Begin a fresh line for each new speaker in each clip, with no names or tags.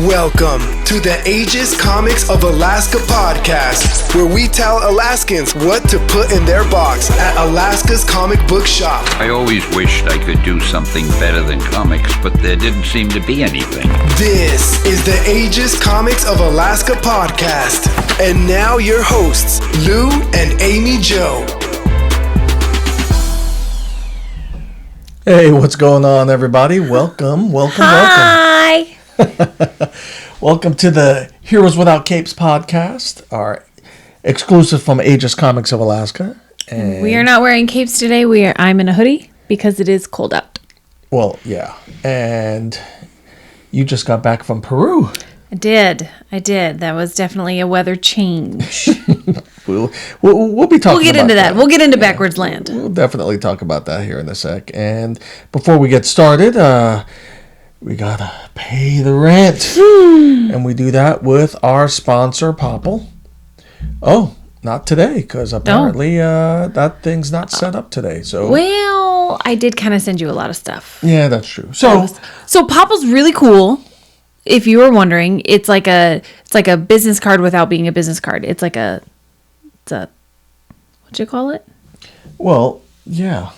Welcome to the Aegis Comics of Alaska podcast, where we tell Alaskans what to put in their box at Alaska's comic book shop.
I always wished I could do something better than comics, but there didn't seem to be anything.
This is the Aegis Comics of Alaska podcast. And now your hosts, Lou and Amie Jo.
Hey, what's going on, everybody? Welcome.
Hi.
Welcome to the Heroes Without Capes podcast, our exclusive from Aegis Comics of Alaska.
And we are not wearing capes today. I'm in a hoodie because it is cold out.
Well, yeah. And you just got back from Peru.
I did. That was definitely a weather change.
We'll be talking about
We'll get into that. We'll get into Backwards Land.
We'll definitely talk about that here in a sec. And before we get started, we gotta pay the rent. And we do that with our sponsor, Popple. Oh, not today, because apparently that thing's not set up today. So
Well, I did kind of send you a lot of stuff.
yeah, that's true. So
Popple's really cool. If you were wondering, it's like a business card without being a business card. It's a what'd you call it?
well, yeah,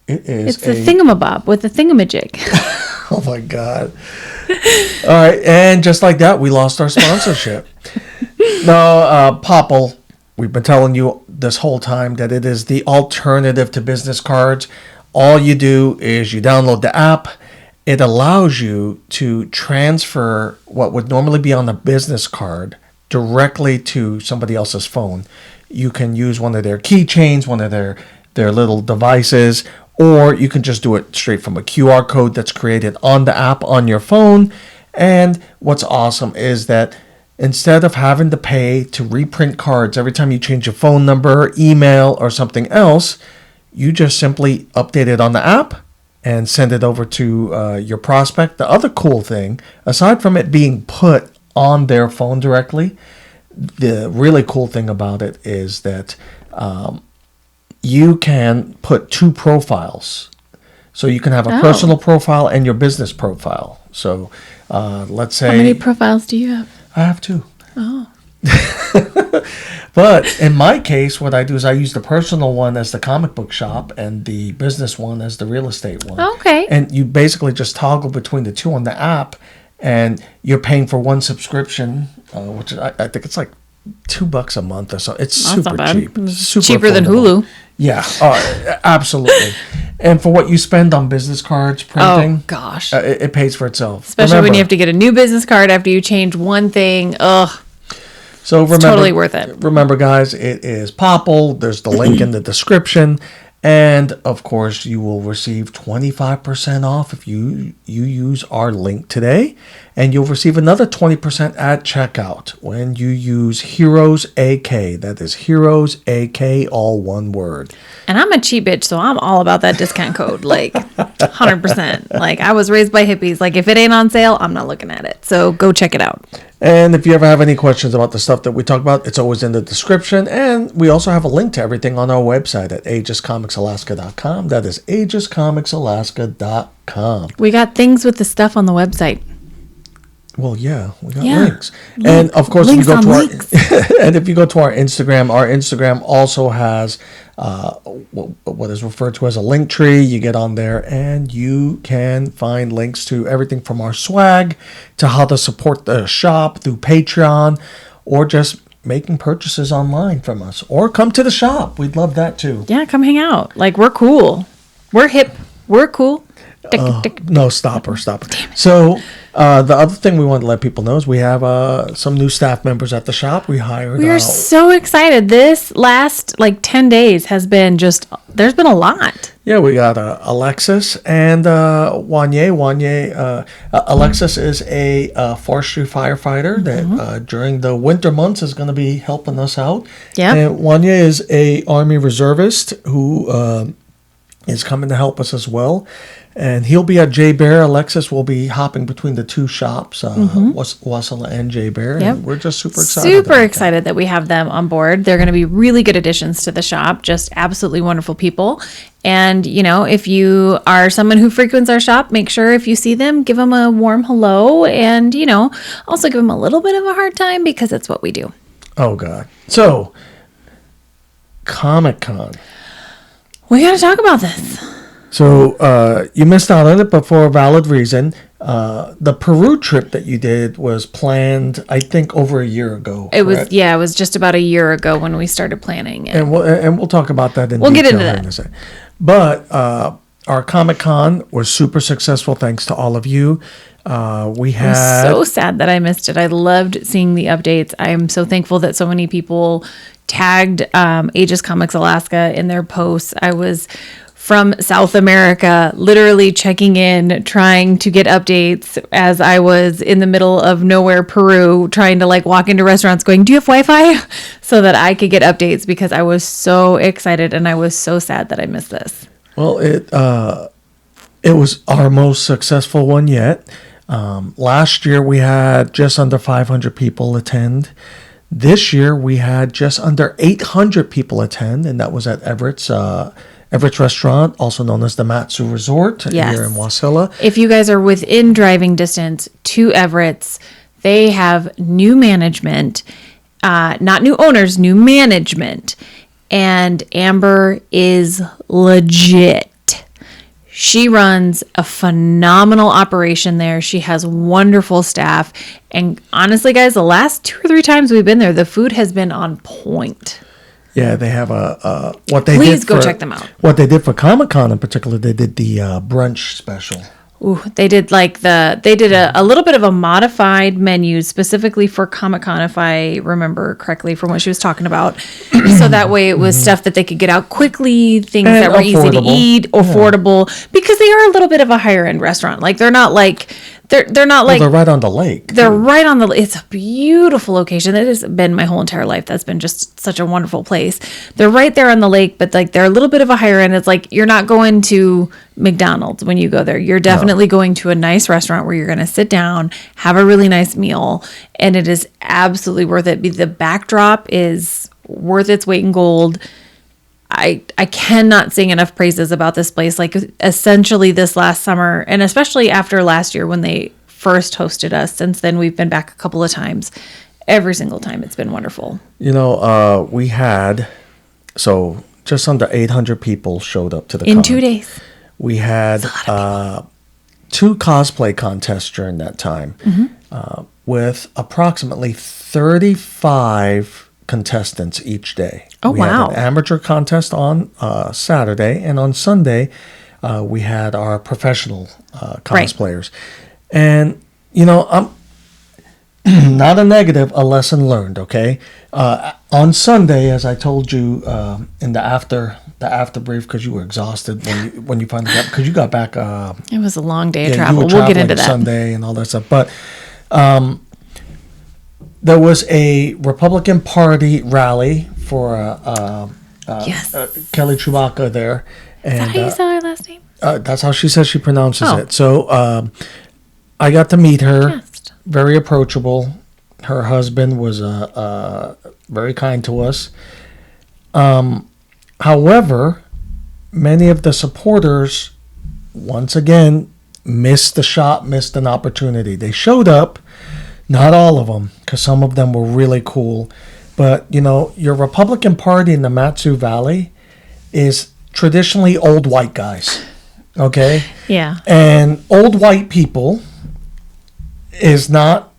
it is.
It's the thingamabob with the thingamajig.
Oh my God. All right. And just like that, we lost our sponsorship. No, Popple, we've been telling you this whole time that it is the alternative to business cards. All you do is you download the app. It allows you to transfer what would normally be on a business card directly to somebody else's phone. You can use one of their keychains, one of their little devices, or you can just do it straight from a QR code that's created on the app on your phone. And what's awesome is that instead of having to pay to reprint cards every time you change your phone number, email, or something else, you just simply update it on the app and send it over to your prospect. The other cool thing, aside from it being put on their phone directly, the really cool thing about it is that you can put two profiles. So you can have a personal profile and your business profile. So let's say...
How many profiles do you have?
I have two.
Oh.
But in my case, what I do is I use the personal one as the comic book shop and the business one as the real estate one.
Okay.
And you basically just toggle between the two on the app, and you're paying for one subscription, which I think it's like $2 a month or so. It's super cheap. Super
cheaper than
affordable.
Hulu.
Yeah, absolutely. And for what you spend on business cards, printing,
Oh, gosh.
it pays for itself.
Especially when you have to get a new business card after you change one thing. Ugh.
So remember,
totally worth it.
Remember, guys, it is Popple. There's the link in the description. And, of course, you will receive 25% off if you use our link today. And you'll receive another 20% at checkout when you use Heroes AK. That is Heroes AK, all one word.
And I'm a cheap bitch, so I'm all about that discount code. Like, 100%. Like, I was raised by hippies. Like, if it ain't on sale, I'm not looking at it. So go check it out.
And if you ever have any questions about the stuff that we talk about, it's always in the description. And we also have a link to everything on our website at aegiscomicsalaska.com. That is aegiscomicsalaska.com.
We got things with the stuff on the website.
Well, yeah, we got
Yeah.
links. And of course,
Links
we go
on
to
links.
and if you go to our Instagram also has what is referred to as a link tree. You get on there and you can find links to everything from our swag to how to support the shop through Patreon, or just making purchases online from us, or come to the shop. We'd love that too.
Yeah, come hang out. Like, we're cool. We're hip. We're cool.
No, stop her. So the other thing we want to let people know is we have some new staff members at the shop. We hired.
We are so excited. This last 10 days has been there's been a lot.
Yeah, we got Alexis and Wanye. Alexis is a forestry firefighter that during the winter months is going to be helping us out.
Yeah.
And Wanye is a Army reservist who is coming to help us as well. And he'll be at J Bear. Alexis will be hopping between the two shops, Wasilla and J Bear.
Yep.
And we're just super excited.
Super excited that we have them on board. They're going to be really good additions to the shop. Just absolutely wonderful people. And, you know, if you are someone who frequents our shop, make sure if you see them, give them a warm hello. And, you know, also give them a little bit of a hard time because it's what we do.
Oh, God. So, Comic-Con.
We got to talk about this.
So you missed out on it, but for a valid reason. The Peru trip that you did was planned, I think, over a year ago.
It was just about a year ago when we started planning it.
And we'll talk about that in
we'll
detail.
We'll get into that.
But our Comic-Con was super successful thanks to all of you. I'm
so sad that I missed it. I loved seeing the updates. I'm so thankful that so many people tagged Aegis Comics Alaska in their posts. I was from South America, literally checking in, trying to get updates as I was in the middle of nowhere, Peru, trying to like walk into restaurants going, do you have Wi-Fi? So that I could get updates because I was so excited and I was so sad that I missed this.
Well, it was our most successful one yet. Last year we had just under 500 people attend. This year we had just under 800 people attend, and that was at Everett's Restaurant, also known as the Matsu Resort here in Wasilla.
If you guys are within driving distance to Everett's, they have new management, not new owners, new management. And Amber is legit. She runs a phenomenal operation there. She has wonderful staff. And honestly, guys, the last 2 or 3 times we've been there, the food has been on point.
Yeah, they have
Please go check them out.
What they did for Comic-Con in particular, they did the brunch special.
Ooh, they did a little bit of a modified menu specifically for Comic-Con, if I remember correctly from what she was talking about. So that way it was stuff that they could get out quickly, things
And
that were easy to
affordable.
eat, affordable, because they are a little bit of a higher end restaurant. Like they're not like they're not like
they're right on the lake.
They're right on the. It's a beautiful location. It has been my whole entire life. That's been just such a wonderful place. They're right there on the lake, but like they're a little bit of a higher end. It's like you're not going to McDonald's when you go there. You're definitely going to a nice restaurant where you're going to sit down, have a really nice meal, and it is absolutely worth it. The backdrop is worth its weight in gold. I cannot sing enough praises about this place. Like essentially this last summer, and especially after last year when they first hosted us. Since then, we've been back a couple of times. Every single time, it's been wonderful.
You know, we had just under 800 people showed up to the
in
con.
2 days.
We had 2 cosplay contests during that time, with approximately 35 contestants each day.
Oh,
we
wow.
had an amateur contest on Saturday, and on Sunday we had our professional cosplayers. And, you know, I'm not a negative, a lesson learned, okay? On Sunday, as I told you in the after brief, because you were exhausted when you finally got, because you got back.
It was a long day of
you
travel.
were
We'll get
traveling
into that.
Sunday and all that stuff. But there was a Republican Party rally for
Yes.
Kelly Chewbacca there. And,
Is that how you spell her last name?
that's how she says she pronounces
Oh.
it. So I got to meet her.
Yes.
Very approachable. Her husband was very kind to us. However, many of the supporters, once again, missed the shot, missed an opportunity. They showed up, not all of them, because some of them were really cool. But, you know, your Republican Party in the Matsu Valley is traditionally old white guys. Okay?
Yeah.
And old white people is not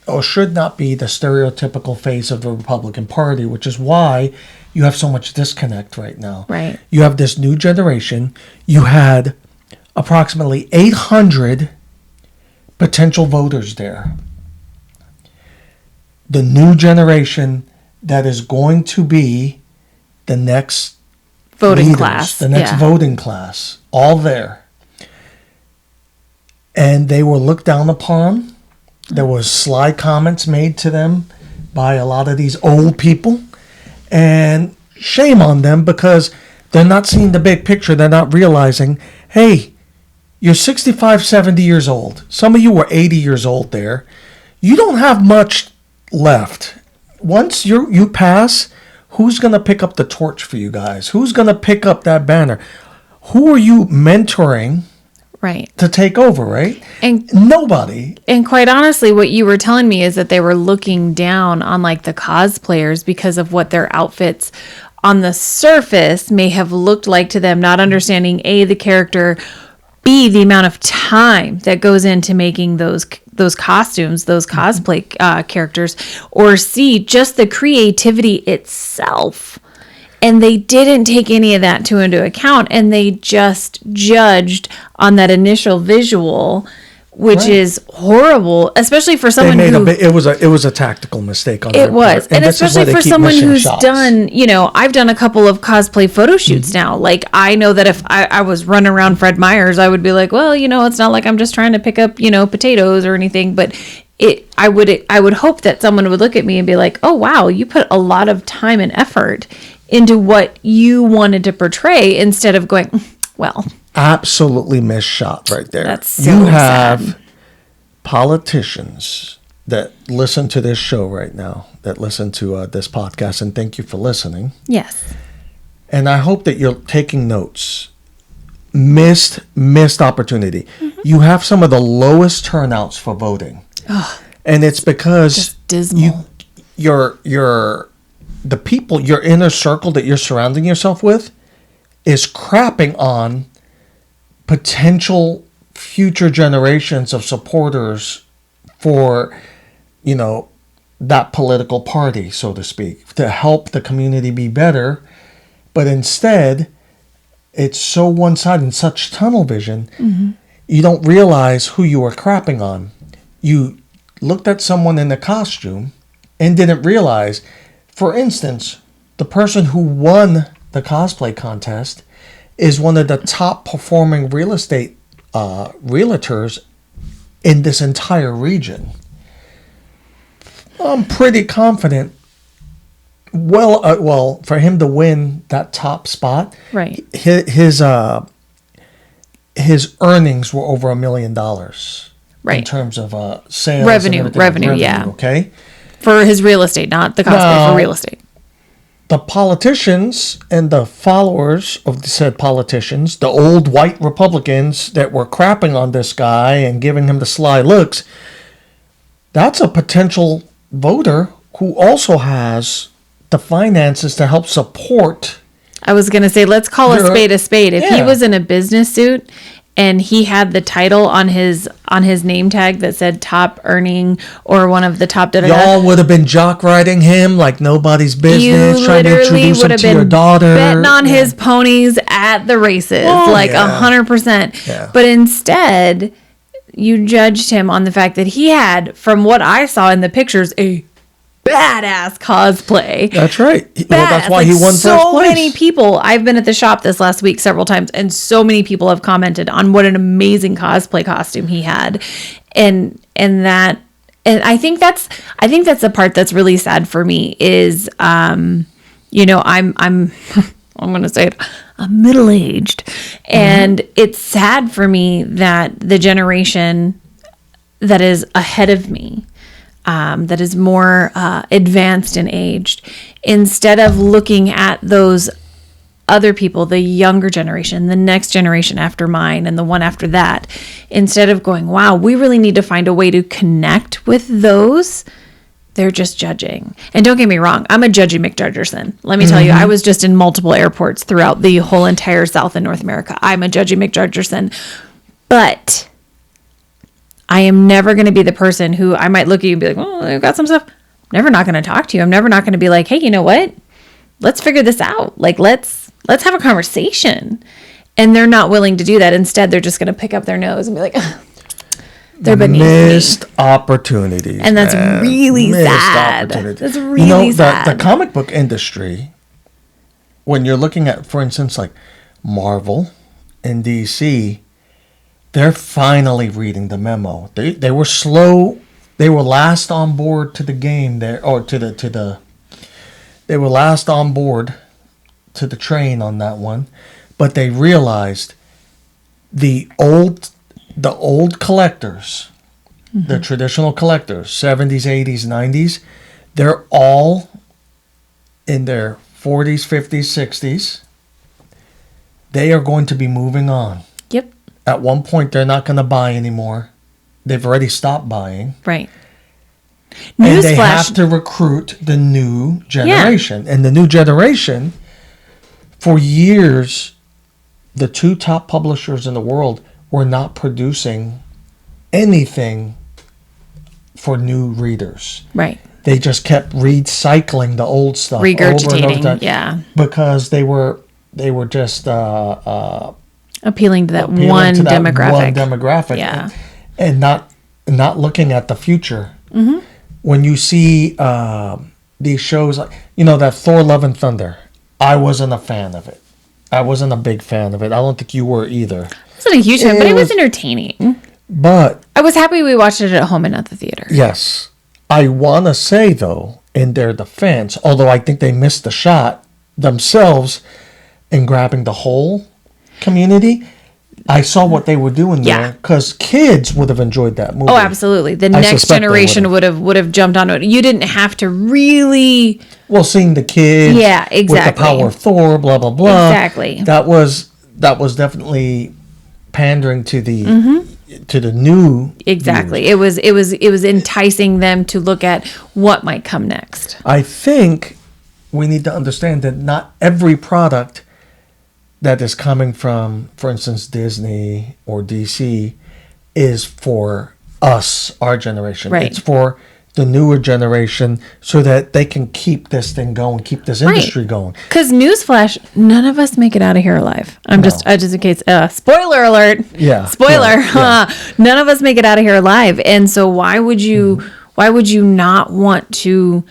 or should not be the stereotypical face of the Republican Party, which is why you have so much disconnect right now.
Right.
You have this new generation. You had approximately 800 potential voters there. The new generation that is going to be the next
Voting
leaders,
class.
the next
Yeah.
voting class, all there. And they were looked down upon. There was sly comments made to them by a lot of these old people. And shame on them, because They're not seeing the big picture. They're not realizing, hey, you're 65, 70 years old. Some of you were 80 years old there. You don't have much left. Once you pass, who's going to pick up the torch for you guys? Who's going to pick up that banner? Who are you mentoring
Right.
to take over, right?
And
nobody.
And quite honestly, what you were telling me is that they were looking down on like the cosplayers because of what their outfits on the surface may have looked like to them, not understanding A, the character, B, the amount of time that goes into making those costumes, those cosplay characters, or C, just the creativity itself. And they didn't take any of that into account, and they just judged on that initial visual, which is horrible, especially for someone who
it was a tactical mistake on their part.
And especially for someone who's done, I've done a couple of cosplay photo shoots now. Like, I know that if I was running around Fred Meyer's, I would be like, well, it's not like I'm just trying to pick up, potatoes or anything, but I would hope that someone would look at me and be like, oh wow, you put a lot of time and effort into what you wanted to portray instead of going, well,
absolutely missed shot right there.
That's so
you have
sad.
Politicians that listen to this show right now, that listen to this podcast, and thank you for listening.
Yes.
And I hope that you're taking notes. Missed opportunity. Mm-hmm. You have some of the lowest turnouts for voting. And it's because
just dismal.
The people, your inner circle that you're surrounding yourself with is crapping on potential future generations of supporters for, that political party, so to speak, to help the community be better. But instead, it's so one-sided and such tunnel vision, you don't realize who you are crapping on. You looked at someone in a costume and didn't realize. For instance, the person who won the cosplay contest is one of the top performing real estate realtors in this entire region. I'm pretty confident. Well, for him to win that top spot,
right?
His earnings were over $1 million,
right?
In terms of sales,
revenue, yeah.
Okay.
For his real estate, not the cosplay, for real estate.
The politicians and the followers of the said politicians, the old white Republicans that were crapping on this guy and giving him the sly looks, that's a potential voter who also has the finances to help support.
I was going to say, let's call a spade a spade. If he was in a business suit and he had the title on his name tag that said top earning or one of the top
y'all would have been jock riding him like nobody's business, trying to introduce him to your daughter,
betting on his ponies at the races, 100%.
Yeah.
But instead, you judged him on the fact that he had, from what I saw in the pictures, a badass cosplay.
That's right. Well, that's why he won first place.
So many people. I've been at the shop this last week several times, and so many people have commented on what an amazing cosplay costume he had, and I think that's the part that's really sad for me is, I'm I'm going to say it. I'm middle-aged, and it's sad for me that the generation that is ahead of me, that is more advanced and aged, instead of looking at those other people, the younger generation, the next generation after mine, and the one after that, instead of going, wow, we really need to find a way to connect with those, they're just judging. And don't get me wrong, I'm a judgy McJudgerson. Let me tell you, I was just in multiple airports throughout the whole entire South and North America. I'm a judgy McJudgerson. But I am never going to be the person who I might look at you and be like, oh, I've got some stuff. I'm never not going to talk to you. I'm never not going to be like, hey, you know what? Let's figure this out. Like, let's have a conversation. And they're not willing to do that. Instead, they're just going to pick up their nose and be like, they're beneath
missed
me.
Opportunities.
And that's really sad. That's really sad.
The comic book industry, when you're looking at, for instance, like Marvel and DC, they're finally reading the memo. They were slow. They were last on board to the game there, or they were last on board to the train on that one, but they realized the old collectors, the traditional collectors, 70s, 80s, 90s, they're all in their 40s, 50s, 60s. They are going to be moving on.
Yep.
At one point, they're not going to buy anymore. They've already stopped buying.
Right.
And they have to recruit the new generation. And the new generation, for years, the two top publishers in the world were not producing anything for new readers.
Right.
They just kept recycling the old stuff
Regurgitating,
over and over
yeah.
because they were just
appealing to that
appealing
one
to that
demographic.
one demographic,
Yeah.
and not looking at the future.
Mm-hmm.
When you see these shows, like that Thor: Love and Thunder, I wasn't a fan of it. I wasn't a big fan of it. I don't think you were either.
It wasn't a huge fan, but it was entertaining.
But
I was happy we watched it at home and not the theater.
yes, I want to say though, in their defense, although I think they missed the shot themselves in grabbing the whole community, I saw what they were doing
Yeah.
there because kids would have enjoyed that movie.
Oh, absolutely. The
I
next
suspect they
generation would have jumped onto it. You didn't have to really.
Well, seeing the kids,
Yeah,
with
exactly.
the power of Thor, blah blah blah.
Exactly.
That was definitely pandering to the new.
Exactly.
viewers.
It was enticing them to look at what might come next.
I think we need to understand that not every product that is coming from, for instance, Disney or DC, is for us, our generation.
Right.
It's for the newer generation so that they can keep this thing going, keep this industry going.
Because newsflash, none of us make it out of here alive. Just in case, spoiler alert.
Yeah.
Spoiler.
Yeah.
None of us make it out of here alive. And so why would you not want to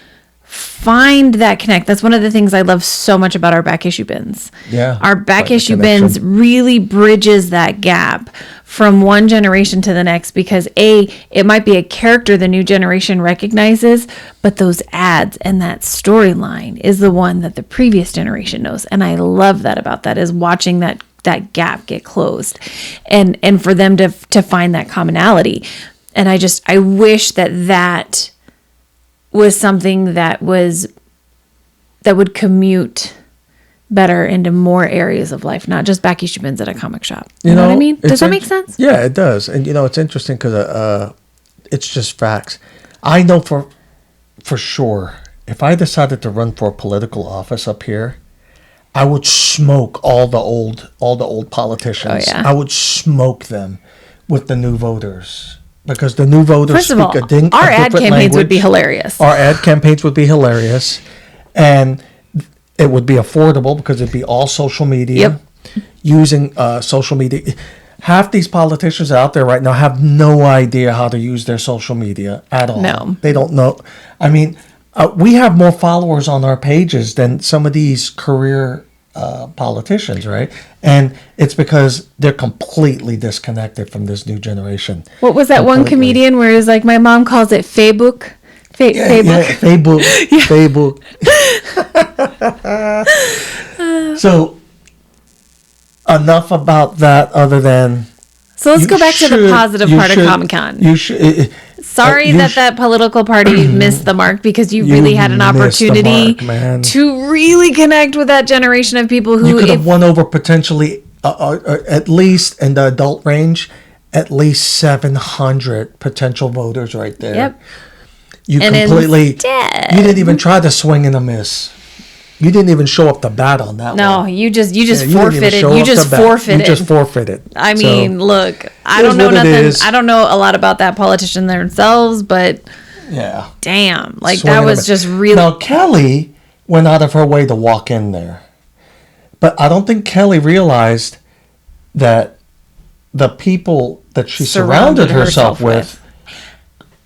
find that connect? That's one of the things I love so much about our back issue bins.
Yeah.
Our back
Like the
issue
connection.
bins really bridges that gap from one generation to the next because it might be a character the new generation recognizes, but those ads and that storyline is the one that the previous generation knows. And I love that about that, is watching that gap get closed and for them to find that commonality. And I wish that was something that would commute better into more areas of life, not just back issue bins at a comic shop. You know what I mean? Does that make sense?
Yeah, it does. And it's interesting because it's just facts. I know for sure, if I decided to run for a political office up here, I would smoke all the old politicians.
Oh, yeah.
I would smoke them with the new voters. Because the new voters
First of all, our ad campaigns would be hilarious.
Our ad campaigns would be hilarious. And it would be affordable because it'd be all social media.
Yep.
Using social media. Half these politicians out there right now have no idea how to use their social media at all.
No.
They don't know. I mean, we have more followers on our pages than some of these career politicians, right? And it's because they're completely disconnected from this new generation.
What was that one comedian where it's like, my mom calls it Facebook? Facebook.
Facebook. So, enough about that other than...
So let's go back to the positive part of Comic-Con.
You should...
Sorry that political party missed the mark because you really had an
missed the
opportunity
mark, man.
to really connect with that generation of people who...
You could have won over potentially, at least in the adult range, at least 700 potential voters right there.
Yep.
You didn't even try to swing and a miss. You didn't even show up to bat on that one.
No, you just
Yeah,
forfeited. You just forfeited.
You just forfeited.
I mean, look, I
it
don't
is
know
what it
nothing.
is.
I don't know a lot about that politician themselves, but
Yeah.
damn, like
Swing
that
and a
was
miss.
just really.
Now, Kelly went out of her way to walk in there. But I don't think Kelly realized that the people that she surrounded herself with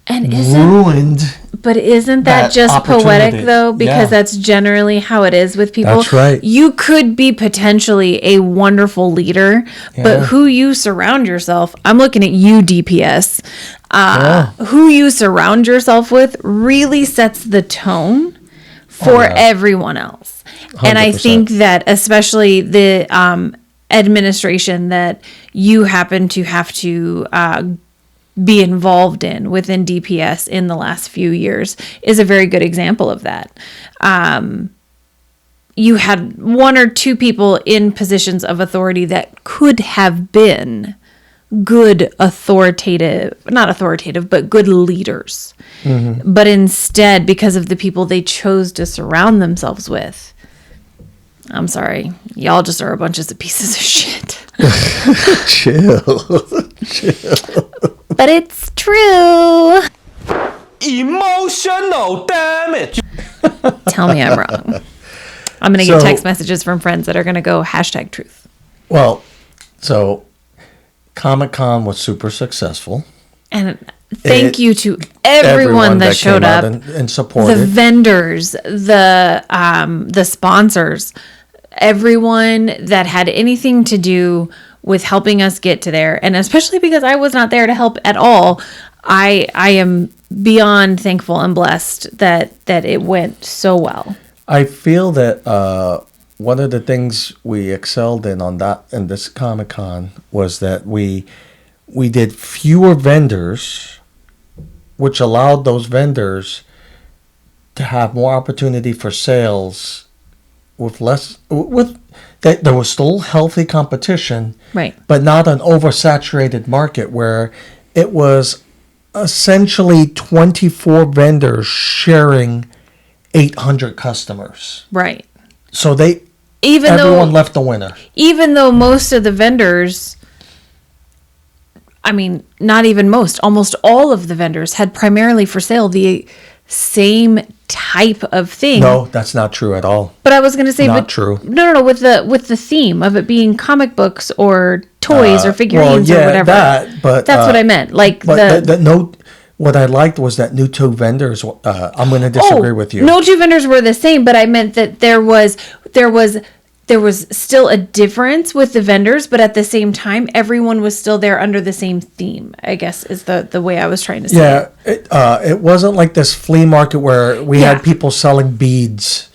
and
ruined.
But isn't that just
opportunity.
poetic though? Because
Yeah.
that's generally how it is with people.
That's right.
You could be potentially a wonderful leader,
Yeah.
but who you surround yourself, I'm looking at you, DPS, who you surround yourself with really sets the tone for everyone else. And I
100%.
think that especially the administration that you happen to have to be involved in within DPS in the last few years is a very good example of that. You had one or two people in positions of authority that could have been good not authoritative, but good leaders. Mm-hmm. But instead, because of the people they chose to surround themselves with, I'm sorry, y'all just are a bunch of pieces of shit.
Chill.
But it's true.
Emotional damage.
Tell me I'm wrong. I'm going to get text messages from friends that are going to go #truth.
Well, so Comic-Con was super successful.
And thank you to everyone that showed up
and supported.
The vendors, the sponsors, everyone that had anything to do with helping us get to there. And especially because I was not there to help at all, I am beyond thankful and blessed that it went so well.
I feel that one of the things we excelled in this Comic-Con was that we did fewer vendors, which allowed those vendors to have more opportunity for sales there was still healthy competition,
right?
But not an oversaturated market where it was essentially 24 vendors sharing 800 customers.
Right.
So everyone left the winner.
Even though most of the vendors, I mean, not even most, almost all of the vendors had primarily for sale the same type of thing.
No, that's not true at all.
But I was going to say,
not true.
No, with the theme of it being comic books or toys or figurines or whatever.
That's
what I meant. Like
what I liked was that no two vendors. I'm going to disagree with you.
No two vendors were the same, but I meant that there was still a difference with the vendors, but at the same time, everyone was still there under the same theme, I guess is the way I was trying to say.
Yeah, it wasn't like this flea market where we had people selling beads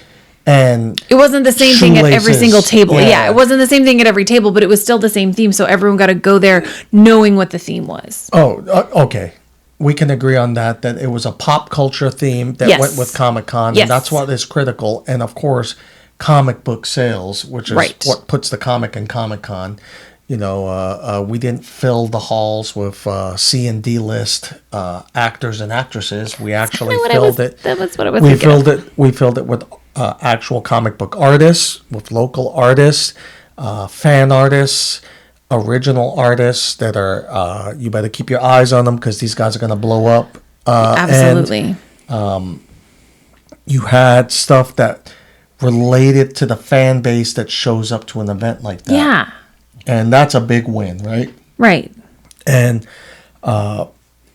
and
it wasn't the same thing at every single table.
Yeah,
it wasn't the same thing at every table, but it was still the same theme, so everyone got to go there knowing what the theme was.
Oh, okay. We can agree on that it was a pop culture theme that went with Comic-Con, and that's what is critical. And of course, comic book sales, which is what puts the comic in Comic-Con. You know, we didn't fill the halls with C and D list actors and actresses. We actually filled it.
That was what I was
thinking. We filled it with actual comic book artists, with local artists, fan artists, original artists that are. You better keep your eyes on them because these guys are going to blow up.
Absolutely.
And, you had stuff that related to the fan base that shows up to an event like that.
Yeah.
And that's a big win, right?
Right.
And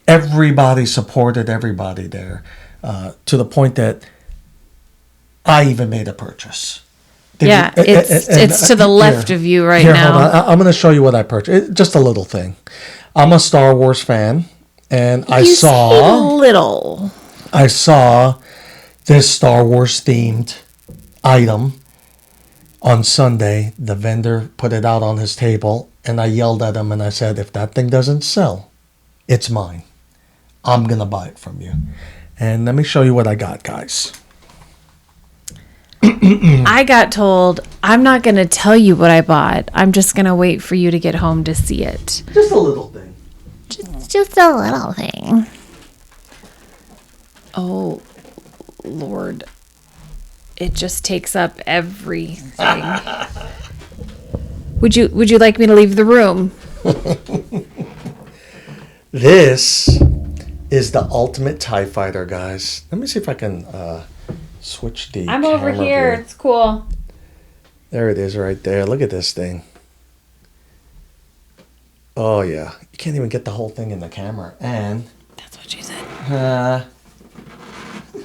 everybody supported everybody there to the point that I even made a purchase.
It's to the left of you right now.
Hold on. I'm going to show you what I purchased. Just a little thing. I'm a Star Wars fan, and I saw this Star Wars themed item on Sunday. The vendor put it out on his table, and I yelled at him and I said, if that thing doesn't sell, it's mine. I'm going to buy it from you. And let me show you what I got, guys.
I got told, I'm not going to tell you what I bought. I'm just going to wait for you to get home to see it.
Just a little thing.
Just a little thing. Oh, Lord. It just takes up everything. Would you like me to leave the room?
This is the ultimate TIE fighter, guys. Let me see if I can switch the
I'm over here.
View.
It's cool.
There it is right there. Look at this thing. Oh, yeah. You can't even get the whole thing in the camera. And
that's what she said.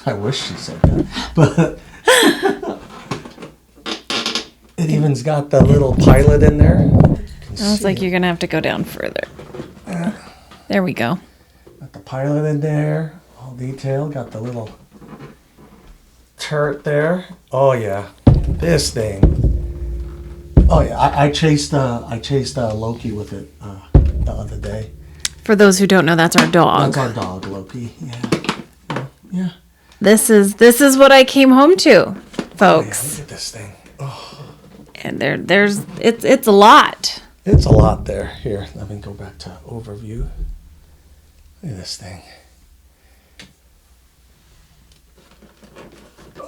I wish she said that. But it even's got the little pilot in there.
I was like, you're going to have to go down further. There we go.
Got the pilot in there. All detailed. Got the little turret there. Oh, yeah. this thing. Oh yeah, I chased Loki with it the other day.
For those who don't know, that's our dog.
That's our dog, Loki. Yeah.
This is what I came home to, folks.
Oh, yeah, look at this thing. Oh.
And it's a lot.
It's a lot there. Here, let me go back to overview. Look at this thing.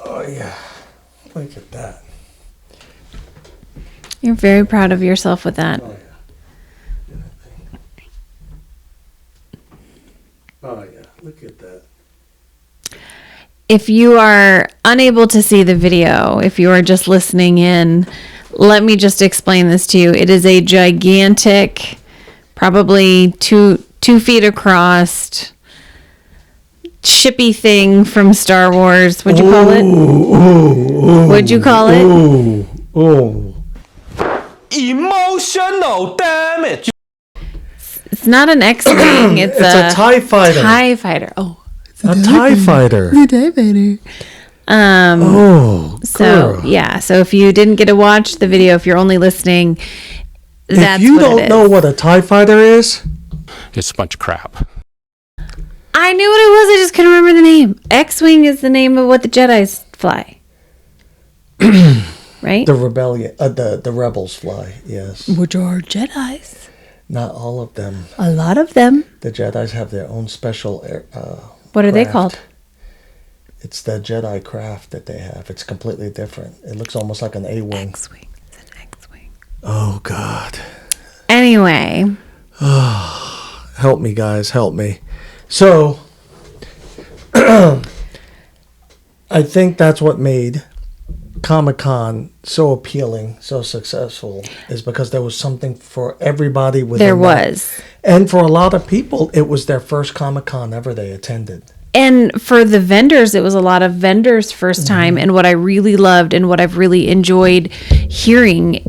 Oh yeah, look at that.
You're very proud of yourself with that.
Oh yeah. Oh yeah, look at that.
If you are unable to see the video, if you are just listening in, let me just explain this to you. It is a gigantic, probably two feet across, shippy thing from Star Wars. What'd you call it? What'd you call it?
Emotional damage.
It's not an X-wing. It's
a TIE fighter.
TIE fighter. Oh,
A TIE fighter.
TIE fighter.
Oh,
So
girl.
yeah. So if you didn't get to watch the video, if you're only listening, that's
if you
what it
don't
is.
know what a TIE fighter is,
It's a bunch of crap.
I knew what it was. I just couldn't remember the name. X-wing is the name of what the Jedis fly. Right?
the rebellion, the rebels fly. Yes,
Which are Jedis.
not all of them.
A lot of them.
The Jedi's have their own special.
What are they
craft.
called?
It's the Jedi craft that they have. It's completely different. It looks almost like an A-wing.
X-wing. It's an X-wing.
Oh God.
Anyway,
Help me, guys. Help me. So, I think that's what made Comic-Con so appealing, so successful, is because there was something for everybody within
there
that.
was.
And for a lot of people, it was their first Comic-Con ever they attended.
And for the vendors, it was a lot of vendors' first time. And what I really loved and what I've really enjoyed hearing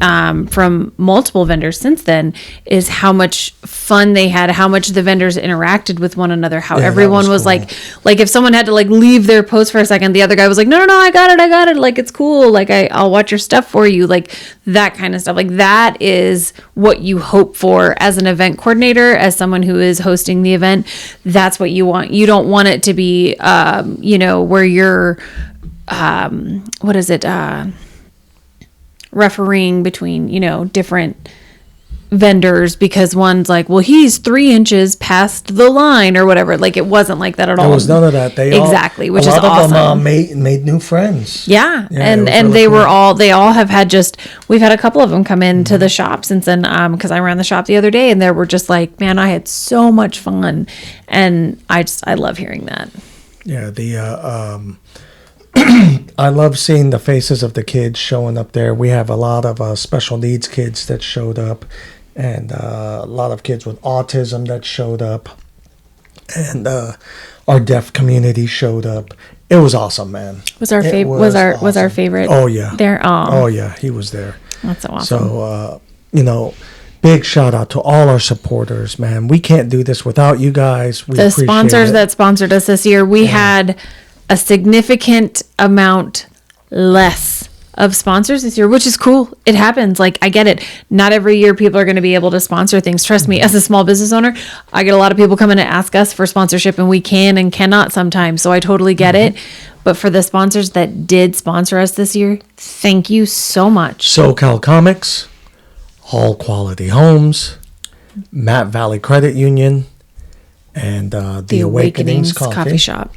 from multiple vendors since then is how much fun they had, how much the vendors interacted with one another, how everyone was
cool.
like if someone had to like leave their post for a second, the other guy was like, no, I got it. Like, it's cool. Like, I'll watch your stuff for you. Like that kind of stuff. Like that is what you hope for as an event coordinator, as someone who is hosting the event. That's what you want. You don't want it to be, where you're, refereeing between, different vendors because one's like, well, he's 3 inches past the line or whatever. Like it wasn't like that at all.
There was none of that.
Exactly, which
a
is
lot of
awesome.
them made new friends.
Yeah,
Yeah,
and
it was
and
really
they
cool.
were they all have had we've had a couple of them come into the shop since then, because I ran the shop the other day and they were just like, man, I had so much fun, and I love hearing that.
Yeah, I love seeing the faces of the kids showing up there. We have a lot of special needs kids that showed up, and a lot of kids with autism that showed up, and our deaf community showed up. It was awesome, man.
Was our
It
was our
awesome.
favorite?
Oh yeah,
there.
Oh yeah, he was there.
That's so awesome.
So big shout out to all our supporters, man. We can't do this without you guys. We
The
appreciate
sponsors
it.
that sponsored us this year, we had a significant amount less of sponsors this year, which is cool. It happens. Like, I get it. Not every year people are going to be able to sponsor things. Trust me, as a small business owner, I get a lot of people coming to ask us for sponsorship, and we can and cannot sometimes. So I totally get it. But for the sponsors that did sponsor us this year, thank you so much.
SoCal Comics, Hall Quality Homes, Matt Valley Credit Union, and the Awakenings Coffee
Shop.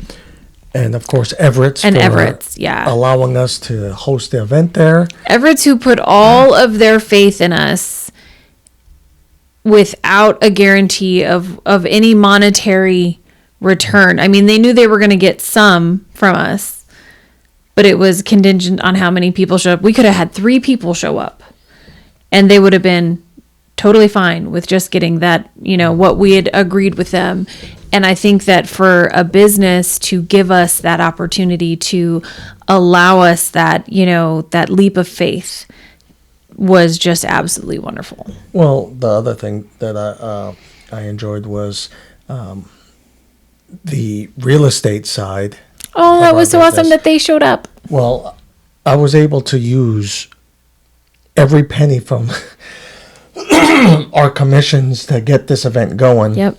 And of course Everett's
And
for
Everett's, yeah.
allowing us to host the event there.
Everett's, who put all of their faith in us without a guarantee of any monetary return. I mean, they knew they were going to get some from us, but it was contingent on how many people showed up. We could have had 3 people show up, and they would have been totally fine with just getting that, what we had agreed with them. And I think that for a business to give us that opportunity to allow us that, that leap of faith was just absolutely wonderful.
Well, the other thing that I enjoyed was the real estate side.
Oh, that
of
was
our
so awesome
business.
that they showed up.
Well, I was able to use every penny from our commissions to get this event going.
Yep.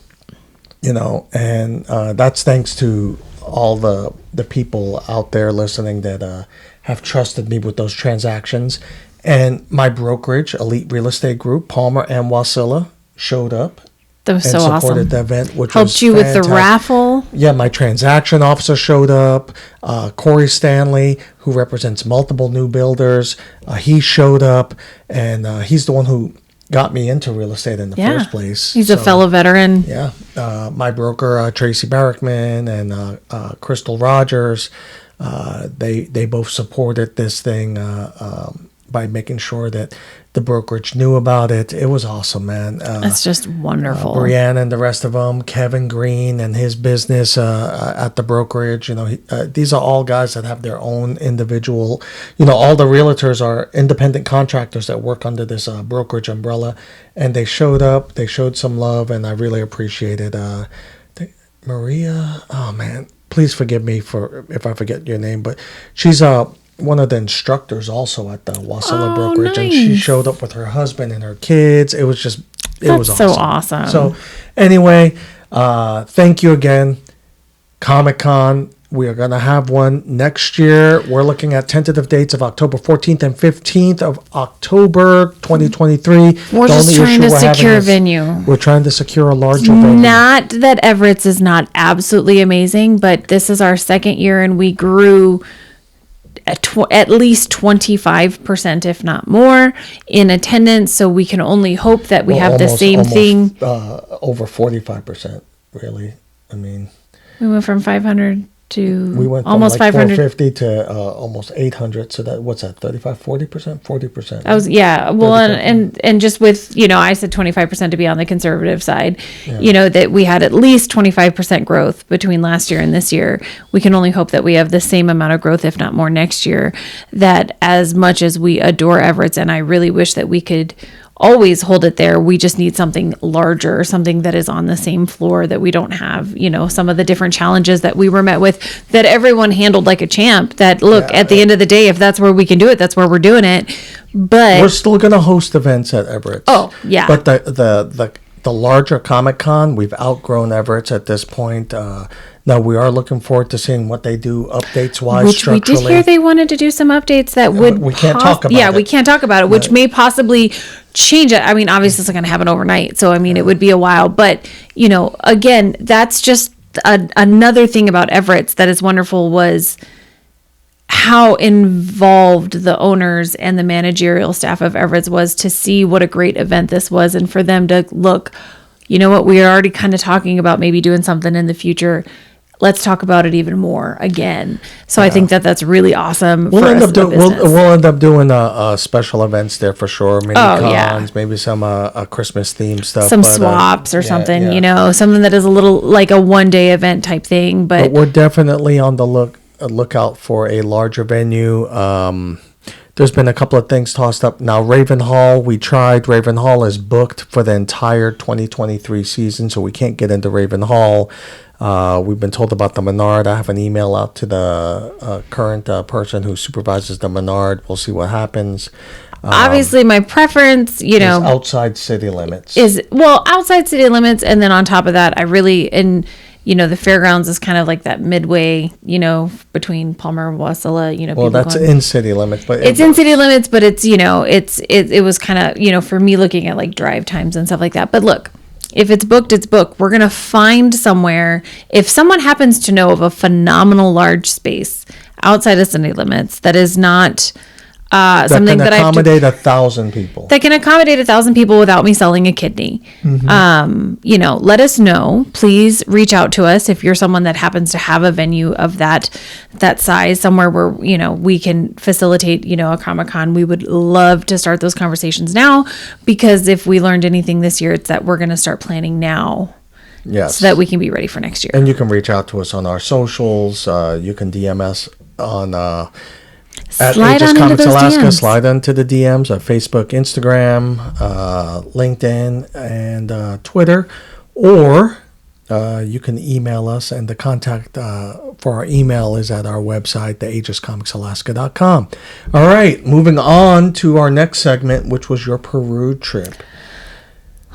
You know, and that's thanks to all the people out there listening that have trusted me with those transactions. And my brokerage, Elite Real Estate Group, Palmer and Wasilla, showed up.
That was
and
so awesome.
supported the event, which
helped
was
you with the
fantastic.
raffle.
Yeah, my transaction officer showed up. Corey Stanley, who represents multiple new builders, he showed up, and he's the one who got me into real estate in the first place.
He's a fellow veteran.
Yeah, my broker Tracy Barrickman and Crystal Rogers, they both supported this thing by making sure that the brokerage knew about it. It was awesome, man.
It's just wonderful.
Brianna and the rest of them, Kevin Green and his business at the brokerage. You know, these are all guys that have their own individual. You know, all the realtors are independent contractors that work under this brokerage umbrella, and they showed up. They showed some love, and I really appreciated. Maria, oh man, please forgive me for if I forget your name, but she's one of the instructors also at the Wasilla brokerage, and she
nice.
showed up with her husband and her kids. It was just, it was
That's
awesome.
so awesome.
So anyway, thank you again, Comic-Con. We are going to have one next year. We're looking at tentative dates of October 14th and 15th of October 2023.
We're just trying to secure a venue.
We're trying to secure a larger venue.
Not that Everett's is not absolutely amazing, but this is our second year, and we grew at least 25%, if not more, in attendance. So we can only hope that we have the same thing.
Over 45%, really. I mean,
We went from 500 to
we went from
almost
like
500.
450 to almost 800. So that, what's that, 35, 40%? 40%.
I was, yeah. Well, and just with, you know, I said 25% to be on the conservative side, you know, that we had at least 25% growth between last year and this year. We can only hope that we have the same amount of growth, if not more, next year. That as much as we adore Everett's, and I really wish that we could always hold it there, we just need something larger, something that is on the same floor, that we don't have, you know, some of the different challenges that we were met with, that everyone handled like a champ. That, look, at the end of the day, if that's where we can do it, that's where we're doing it. But
we're still going to host events at Everett's.
Oh, yeah.
But the larger Comic-Con, we've outgrown Everett's at this point. Now we are looking forward to seeing what they do updates-wise,
which we
structurally.
did hear they wanted to do some updates that would
we can't talk about
yeah,
it.
we can't talk about it, which may possibly change it. I mean, obviously it's not going to happen overnight, so I mean it would be a while, but you know, again, that's just another thing about Everett's that is wonderful, was how involved the owners and the managerial staff of Everett's was to see what a great event this was, and for them to look, you know what, we are already kind of talking about maybe doing something in the future. Let's talk about it even more again. So I think that that's really awesome.
We'll
for
end
us
up
as a
doing
business.
we'll end up doing special events there for sure. Mini
yeah.
cons, maybe some Christmas themed stuff.
Some
but,
swaps or
yeah,
something,
yeah.
you know, something that is a little like a one-day event type thing.
But
But
we're definitely on the lookout for a larger venue. There's been a couple of things tossed up. Now, Raven Hall, we tried. Raven Hall is booked for the entire 2023 season, so we can't get into Raven Hall. We've been told about the Menard. I have an email out to the current person who supervises the Menard. We'll see what happens.
obviously my preference, you know,
It's outside city limits.
is, well, outside city limits. And then on top of that, I really, and you know, the fairgrounds is kind of like that midway, you know, between Palmer and Wasilla, you know.
Well,
people
that's
going-
in city limits, but
it's in city limits, but it's, you know, it was kind of, you know, for me looking at like drive times and stuff like that. But look, if it's booked, it's booked. We're going to find somewhere. If someone happens to know of a phenomenal large space outside of city limits that is not something that I have to,
accommodate 1,000 people.
that can accommodate 1,000 people without me selling a kidney. You know, let us know. Please reach out to us if you're someone that happens to have a venue of that size somewhere where, you know, we can facilitate, you know, a Comic-Con. We would love to start those conversations now, because if we learned anything this year, it's that we're going to start planning now
Yes.
so that we can be ready for next year.
And you can reach out to us on our socials. You can DM us on at
Slide
Aegis
on into
Comics
those
Alaska.
DMs.
Slide into the DMs of Facebook, Instagram, LinkedIn, and Twitter. Or you can email us, and the contact for our email is at our website, theagescomicsalaska.com. All right, moving on to our next segment, which was your Peru trip.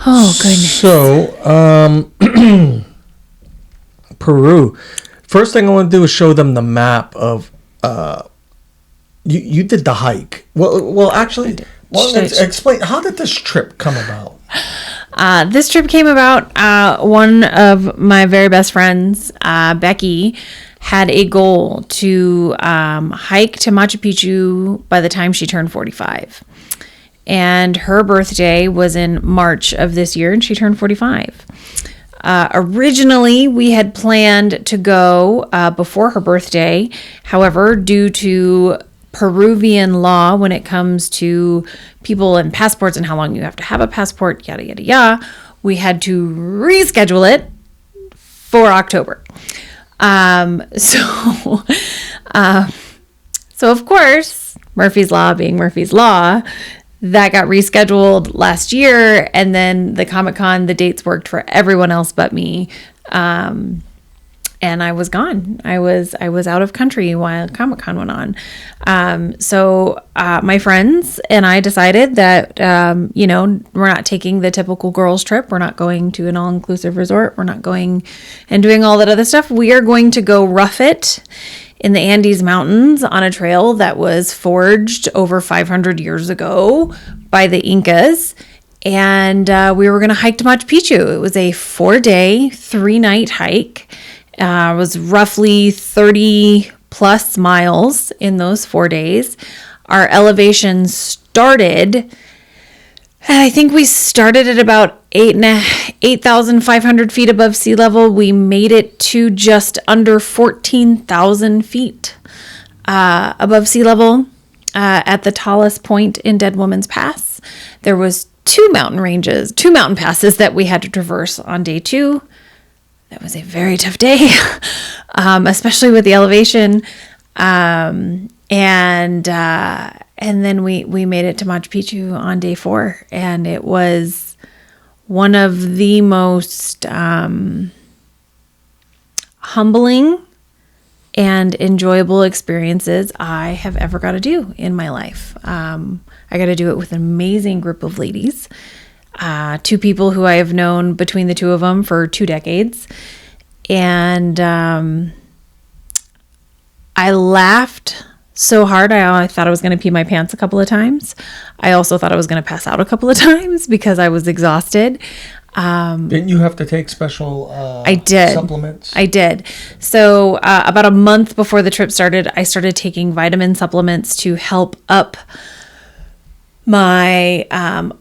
Oh, goodness.
So, Peru. First thing I want to do is show them the map of. You did the hike. Well, actually, explain. How did this trip come about?
This trip came about. One of my very best friends, Becky, had a goal to hike to Machu Picchu by the time she turned 45. And her birthday was in March of this year, and she turned 45. Originally, we had planned to go before her birthday. However, due to Peruvian law when it comes to people and passports and how long you have to have a passport, yada, yada, yada, we had to reschedule it for October. So of course, Murphy's Law being Murphy's Law, that got rescheduled last year, and then the Comic-Con, the dates worked for everyone else but me. And I was gone. I was out of country while Comic-Con went on. So my friends and I decided that, we're not taking the typical girls trip. We're not going to an all-inclusive resort. We're not going and doing all that other stuff. We are going to go rough it in the Andes Mountains on a trail that was forged over 500 years ago by the Incas. And we were going to hike to Machu Picchu. It was a 4-day, 3-night hike. It was roughly 30 plus miles in those 4 days. Our elevation started, I think we started at about 8,500 feet above sea level. We made it to just under 14,000 feet above sea level at the tallest point in Dead Woman's Pass. There was two mountain passes that we had to traverse on day 2. It was a very tough day, especially with the elevation. And then we made it to Machu Picchu on day 4, and it was one of the most humbling and enjoyable experiences I have ever got to do in my life. I got to do it with an amazing group of ladies. 2 people who I have known between the 2 of them for 2 decades. And I laughed so hard. I thought I was going to pee my pants a couple of times. I also thought I was going to pass out a couple of times because I was exhausted.
Didn't you have to take special supplements?
I did. So about a month before the trip started, I started taking vitamin supplements to help up my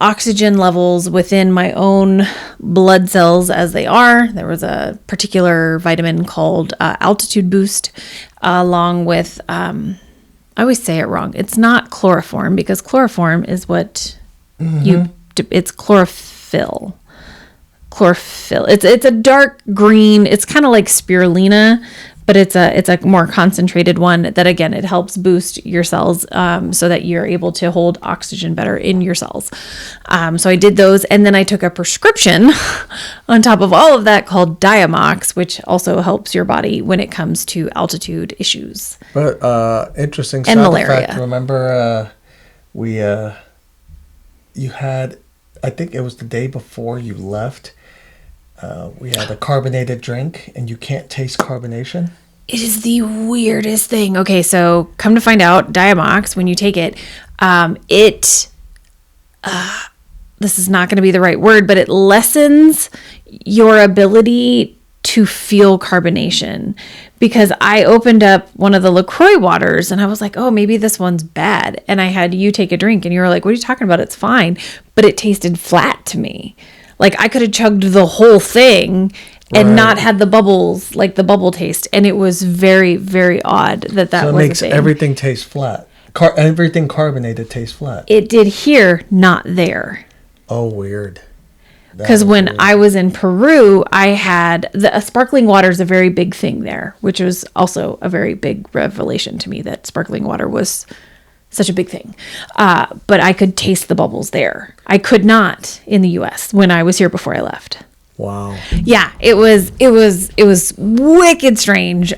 oxygen levels within my own blood cells as they are. There was a particular vitamin called Altitude Boost, along with, I always say it wrong. It's not chloroform, because chloroform is what it's chlorophyll. It's a dark green. It's kind of like spirulina, but it's a more concentrated one that, again, it helps boost your cells so that you're able to hold oxygen better in your cells. So I did those, and then I took a prescription on top of all of that called Diamox, which also helps your body when it comes to altitude issues.
But interesting
and
side
malaria.
effect. Remember, you had, I think it was the day before you left. We had a carbonated drink, and you can't taste carbonation.
It is the weirdest thing. Okay, so come to find out, Diamox, when you take it, this is not going to be the right word, but it lessens your ability to feel carbonation. Because I opened up one of the LaCroix waters, and I was like, oh, maybe this one's bad. And I had you take a drink, and you were like, what are you talking about? It's fine. But it tasted flat to me. Like, I could have chugged the whole thing and not had the bubbles, like the bubble taste. And it was very, very odd that was a thing. So it makes
everything taste flat. Everything carbonated tastes flat.
It did here, not there.
Oh, weird.
Because when I was in Peru, I had sparkling water is a very big thing there, which was also a very big revelation to me that sparkling water was such a big thing. But I could taste the bubbles there. I could not in the U.S. when I was here before I left.
Wow.
Yeah, it was wicked strange.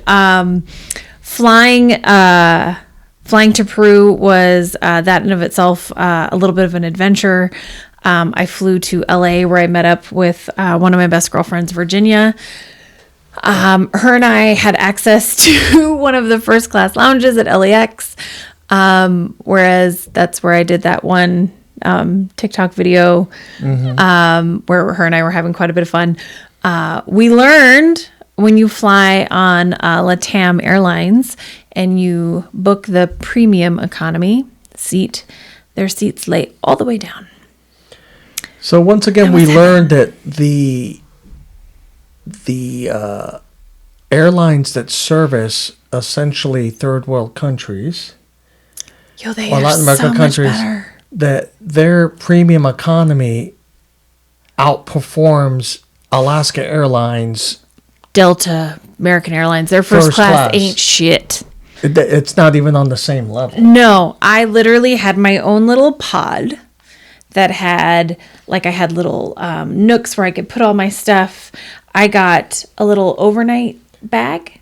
Flying to Peru was that in of itself a little bit of an adventure. I flew to LA where I met up with one of my best girlfriends, Virginia. Her and I had access to one of the first class lounges at LAX, whereas that's where I did that one TikTok video where her and I were having quite a bit of fun. We learned when you fly on LATAM Airlines and you book the premium economy seat, their seats lay all the way down.
So once again, we learned that the airlines that service essentially third world countries
They
or
are
Latin American
so
countries,
much better.
that their premium economy outperforms Alaska Airlines.
Delta, American Airlines, their first class ain't shit.
It's not even on the same level.
No, I literally had my own little pod that had, I had little nooks where I could put all my stuff. I got a little overnight bag.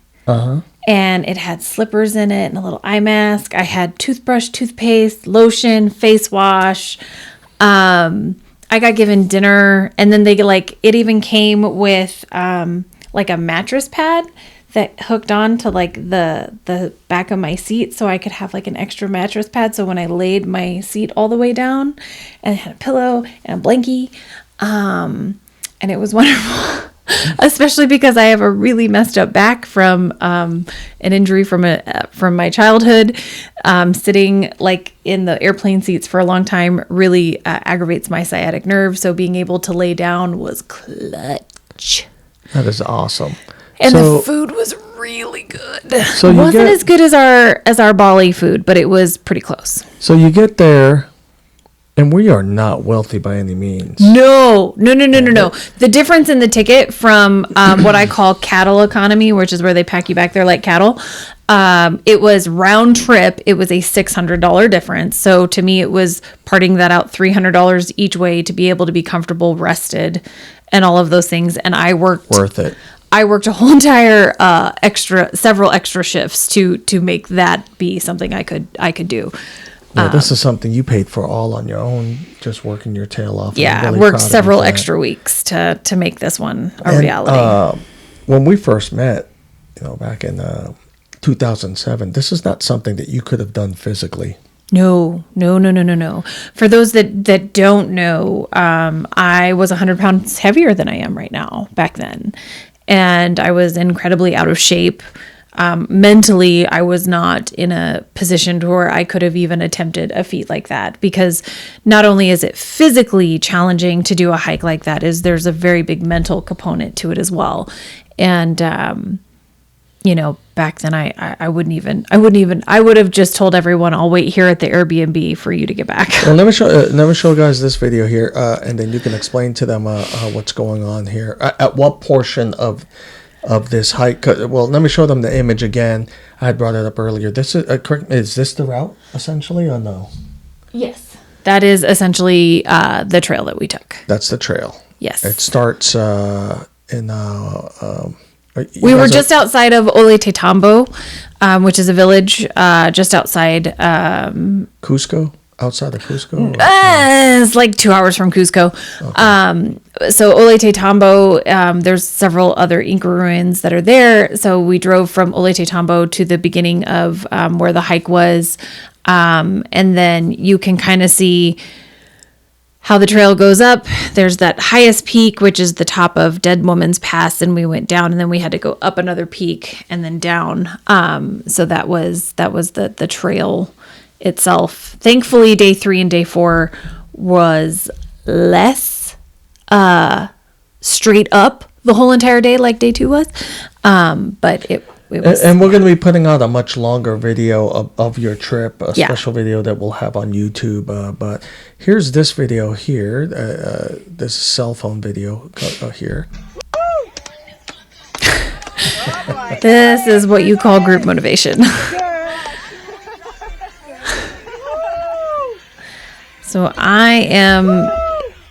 And it had slippers in it and a little eye mask. I had toothbrush, toothpaste, lotion, face wash. I got given dinner, and then it even came with a mattress pad that hooked on to the back of my seat, so I could have an extra mattress pad. So when I laid my seat all the way down, and it had a pillow and a blankie, and it was wonderful. Especially because I have a really messed up back from an injury from my childhood. Sitting in the airplane seats for a long time really aggravates my sciatic nerve. So being able to lay down was clutch.
That is awesome.
And the food was really good.
So
it wasn't as good as our Bali food, but it was pretty close.
So you get there. And we are not wealthy by any means.
No. The difference in the ticket from what I call cattle economy, which is where they pack you back there like cattle, it was round trip. It was a $600 difference. So to me, it was parting that out $300 each way to be able to be comfortable, rested, and all of those things. And I worked
worth it.
I worked a whole entire several extra shifts to make that be something I could do.
Yeah, this is something you paid for all on your own, just working your tail off.
Yeah, I worked several extra weeks to make this one a reality.
When we first met, back in 2007, this is not something that you could have done physically.
No. For those that don't know, I was 100 pounds heavier than I am right now back then. And I was incredibly out of shape. Mentally, I was not in a position to where I could have even attempted a feat like that, because not only is it physically challenging to do a hike like that, there's a very big mental component to it as well. And, back then I would have just told everyone, I'll wait here at the Airbnb for you to get back.
Well, let me show guys this video here, and then you can explain to them what's going on here. At what portion of this hike? Well, let me show them the image again. I had brought it up earlier. This is this the route essentially, or no?
Yes, that is essentially the trail that we took.
That's the trail.
Yes,
it starts in.
We were just outside of Ollantaytambo, which is a village just outside
Cusco. Outside of Cusco?
It's 2 hours from Cusco. Okay. So Ollantaytambo, there's several other Inca ruins that are there. So we drove from Ollantaytambo to the beginning of where the hike was. And then you can kind of see how the trail goes up. There's that highest peak, which is the top of Dead Woman's Pass. And we went down, and then we had to go up another peak and then down. So that was the trail itself. Thankfully, day 3 and day 4 was less straight up the whole entire day like day 2 was. But it was.
And we're going to be putting out a much longer video of your trip, a special video that we'll have on YouTube. But here's this video here, this cell phone video here.
This is what you call group motivation. So I am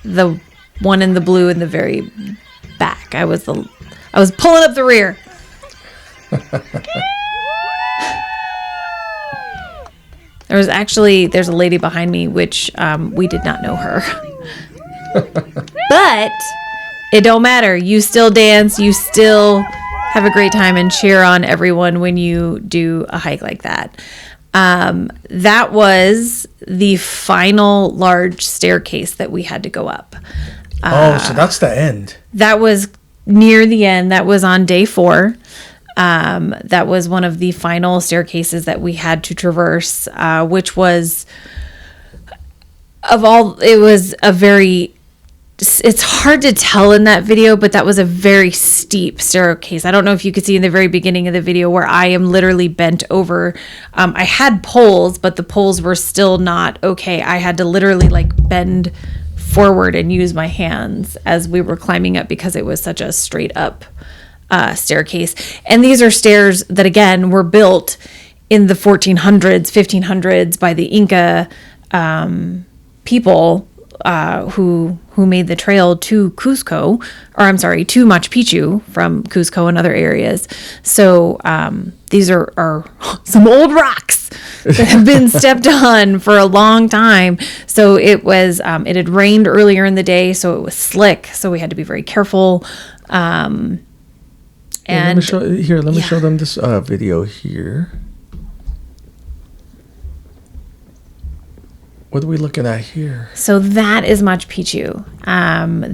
the one in the blue in the very back. I was pulling up the rear. There's a lady behind me, which we did not know her. But it don't matter. You still dance. You still have a great time and cheer on everyone when you do a hike like that. That was the final large staircase that we had to go up.
So that's the end.
That was near the end. That was on day 4. That was one of the final staircases that we had to traverse, which was it's hard to tell in that video, but that was a very steep staircase. I don't know if you could see in the very beginning of the video where I am literally bent over. I had poles, but the poles were still not okay. I had to literally bend forward and use my hands as we were climbing up because it was such a straight up staircase. And these are stairs that, again, were built in the 1400s, 1500s by the Inca people who made the trail to to Machu Picchu from Cusco and other areas. So these are some old rocks that have been stepped on for a long time. So it had rained earlier in the day, so it was slick. So we had to be very careful.
Let me show them this video here. What are we looking at here?
So that is Machu Picchu.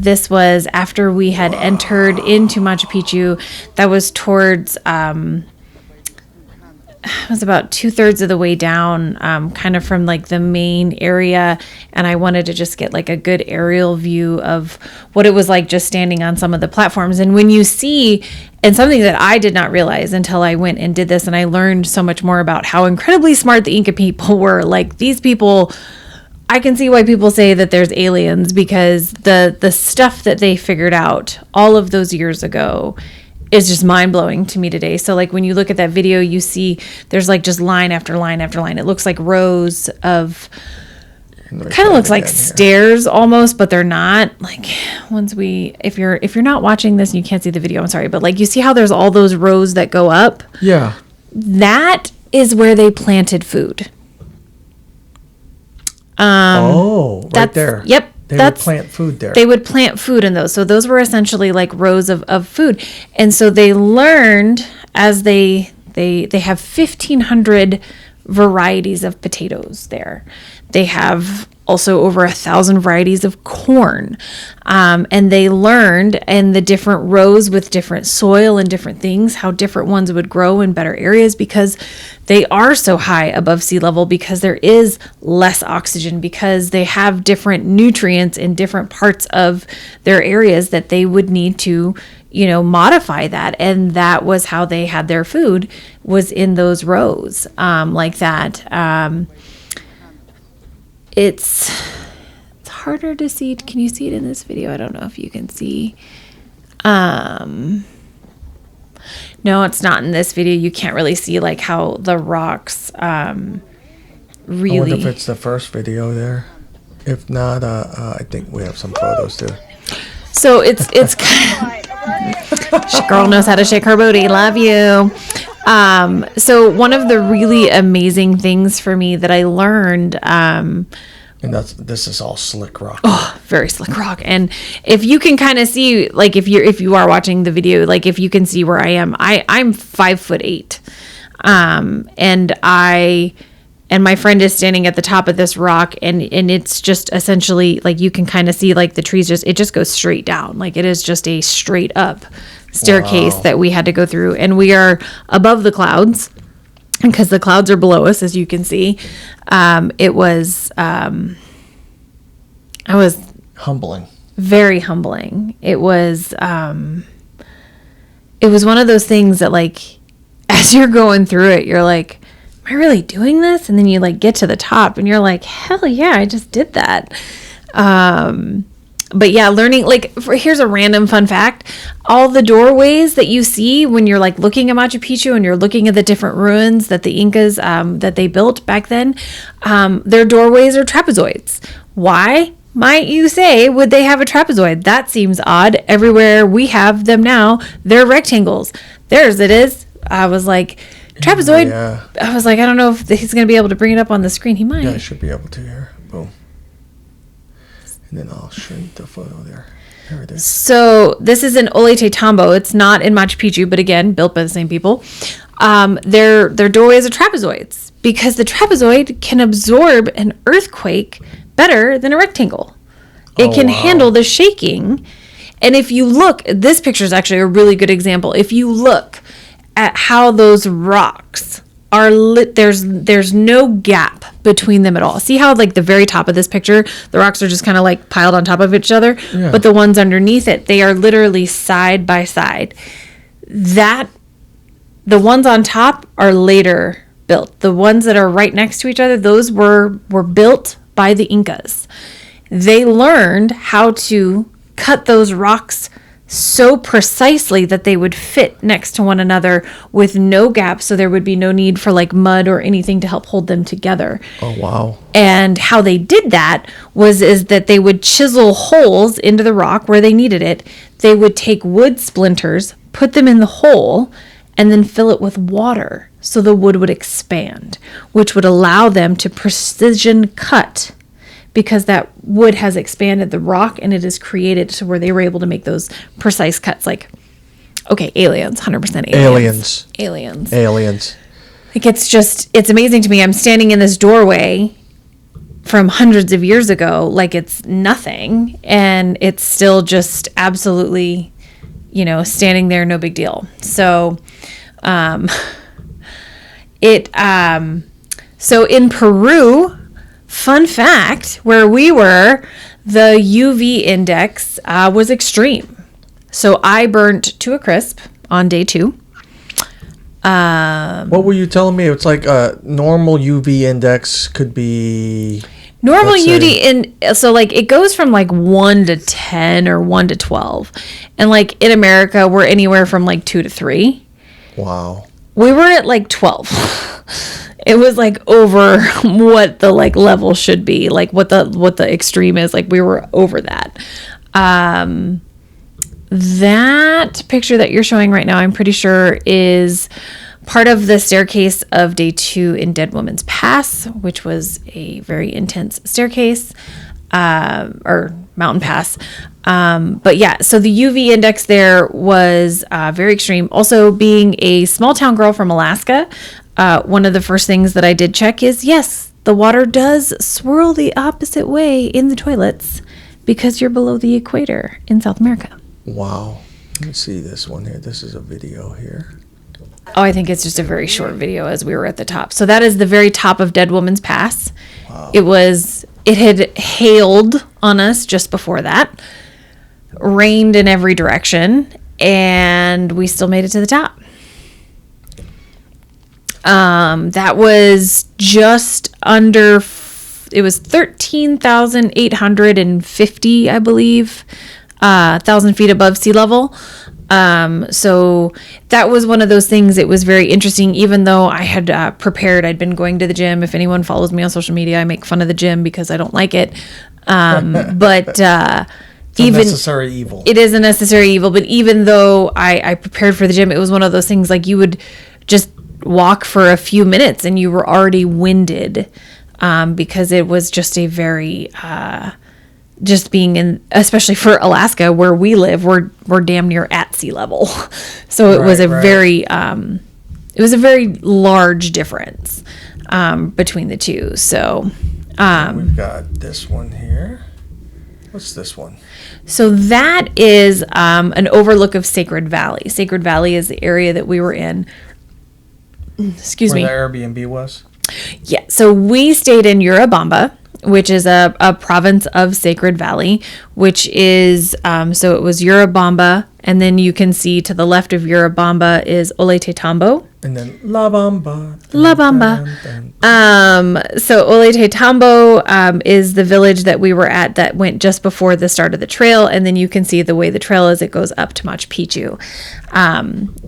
This was after we had entered into Machu Picchu. That was towards, it was about 2/3 of the way down, kind of from the main area. And I wanted to just get a good aerial view of what it was like just standing on some of the platforms. And when you see, and something that I did not realize until I went and did this, and I learned so much more about how incredibly smart the Inca people were. These people, I can see why people say that there's aliens, because the stuff that they figured out all of those years ago is just mind-blowing to me today. So when you look at that video, you see there's just line after line after line. It looks like rows of, kind of looks like stairs almost, but they're not. If you're not watching this and you can't see the video, I'm sorry, but you see how there's all those rows that go up?
Yeah.
That is where they planted food.
Right there.
Yep.
They would plant food there.
They would plant food in those. So those were essentially rows of food. And so they learned as they have 1,500 varieties of potatoes there. They have also over 1,000 varieties of corn. And they learned in the different rows with different soil and different things, how different ones would grow in better areas, because they are so high above sea level, because there is less oxygen, because they have different nutrients in different parts of their areas that they would need to, modify that. And that was how they had their food, was in those rows like that. It's harder to see. Can you see it in this video? I don't know if you can see. No, it's not in this video. You can't really see how the rocks really.
I wonder if it's the first video there. If not, I think we have some photos too.
So it's girl knows how to shake her booty. Love you. So one of the really amazing things for me that I learned,
and this is all slick rock.
Oh, very slick rock. And if you can kind of see, if you are watching the video, if you can see where I am, I'm 5'8", and my friend is standing at the top of this rock, and it's just essentially you can kind of see the trees it just goes straight down. It is just a straight up staircase that we had to go through, and we are above the clouds because the clouds are below us, as you can see. It was
Humbling.
Very humbling. It was one of those things that as you're going through it, you're like, am I really doing this? And then you get to the top and you're like, hell yeah, I just did that. But yeah, learning, here's a random fun fact. All the doorways that you see when you're looking at Machu Picchu and you're looking at the different ruins that the Incas, that they built back then, their doorways are trapezoids. Why? might you say, would they have a trapezoid? That seems odd. Everywhere we have them now, they're rectangles. Theirs it is. I was like, trapezoid.
Yeah.
I was like, I don't know if he's going to be able to bring it up on the screen. He might.
Yeah, I should be able to here. Boom. And then I'll shrink the photo there. There it is.
So this is in Ollantaytambo. It's not in Machu Picchu, but again, built by the same people. Their doorways are trapezoids because the trapezoid can absorb an earthquake better than a rectangle. It can handle the shaking. And if you look, this picture is actually a really good example. If you look at how those rocks are lit, there's no gap between them at all. See how like the very top of this picture, the rocks are just kind of like piled on top of each other, but the ones underneath it, they are literally side by side. The ones on top are later built. The ones that are right next to each other, those were built by the Incas. They learned how to cut those rocks so precisely that they would fit next to one another with no gap, so there would be no need for like mud or anything to help hold them together.
Oh, wow.
And how they did that is that they would chisel holes into the rock where they needed it. They would take wood splinters, put them in the hole, and then fill it with water so the wood would expand, which would allow them to precision cut, because that wood has expanded the rock and it is created to where they were able to make those precise cuts. Like, okay, aliens, 100% aliens. Like, it's amazing to me. I'm standing in this doorway from hundreds of years ago, like it's nothing, and it's still just absolutely, standing there, no big deal. So, so in Peru, fun fact, where we were, the UV index was extreme. So I burnt to a crisp on day 2.
What were you telling me? It's like a normal UV index could be...
Normal UV, so like it goes from like 1 to 10 or 1 to 12. And like in America, we're anywhere from like 2 to 3.
Wow.
We were at like 12. It was like over what the like level should be, like what the extreme is. Like we were over that. That picture that you're showing right now, I'm pretty sure is part of the staircase of day 2 in Dead Woman's Pass, which was a very intense staircase, or mountain pass. But yeah, so the UV index there was very extreme. Also, being a small town girl from Alaska, one of the first things that I did check is, yes, the water does swirl the opposite way in the toilets because you're below the equator in South America.
Wow. Let me see this one here. This is a video here.
Oh, I think it's just a very short video as we were at the top. So that is the very top of Dead Woman's Pass. Wow. It had hailed on us just before that, rained in every direction, and we still made it to the top. That was just under, it was 13,850, I believe, 1,000 feet above sea level. So that was one of those things. It was very interesting, even though I had prepared. I'd been going to the gym. If anyone follows me on social media, I make fun of the gym because I don't like it. But it's a
necessary evil.
It is a necessary evil. But even though I prepared for the gym, it was one of those things like you would just walk for a few minutes and you were already winded, because it was just a very just being in, especially for Alaska where we live, we're damn near at sea level. So it was a very large difference between the two. So
we've got this one here. What's this one?
So that is an overlook of Sacred Valley. Sacred Valley is the area that we were in. Excuse me.
Where the Airbnb was?
Yeah. So we stayed in Urubamba, which is a province of Sacred Valley, which is, so it was Urubamba, and then you can see to the left of Urubamba is Ollantaytambo,
And then La Bamba.
La Bamba. So Olete Tambo is the village that we were at that went just before the start of the trail. And then you can see the way the trail is, it goes up to Machu Picchu.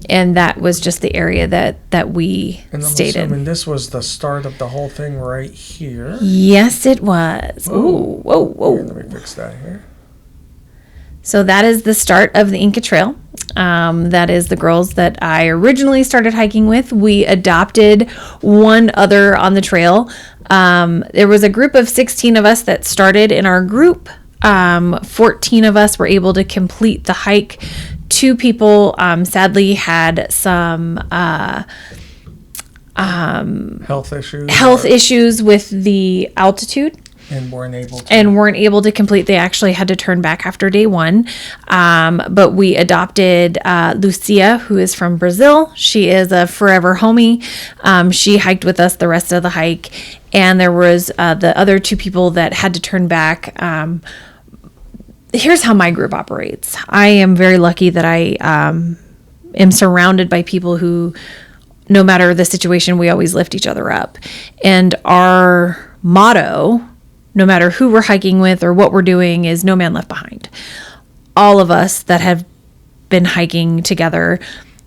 And that was just the area that we stayed in.
And this was the start of the whole thing right here.
Yes, it was. Ooh, whoa.
Here, let me fix that here.
So that is the start of the Inca Trail. That is the girls that I originally started hiking with. We adopted one other on the trail. There was a group of 16 of us that started in our group. 14 of us were able to complete the hike. 2 people sadly had some
Health
issues with the altitude.
And weren't able to
complete. They actually had to turn back after day 1. But we adopted Lucia, who is from Brazil. She is a forever homie. She hiked with us the rest of the hike. And there was the other 2 people that had to turn back. Here's how my group operates. I am very lucky that I am surrounded by people who, no matter the situation, we always lift each other up. And our motto, no matter who we're hiking with or what we're doing, is no man left behind. All of us that have been hiking together,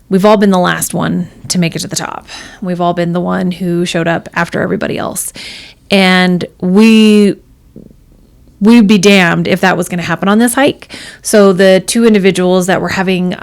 we've all been the last one to make it to the top. We've all been the one who showed up after everybody else. And we'd be damned if that was going to happen on this hike. So the 2 individuals that were having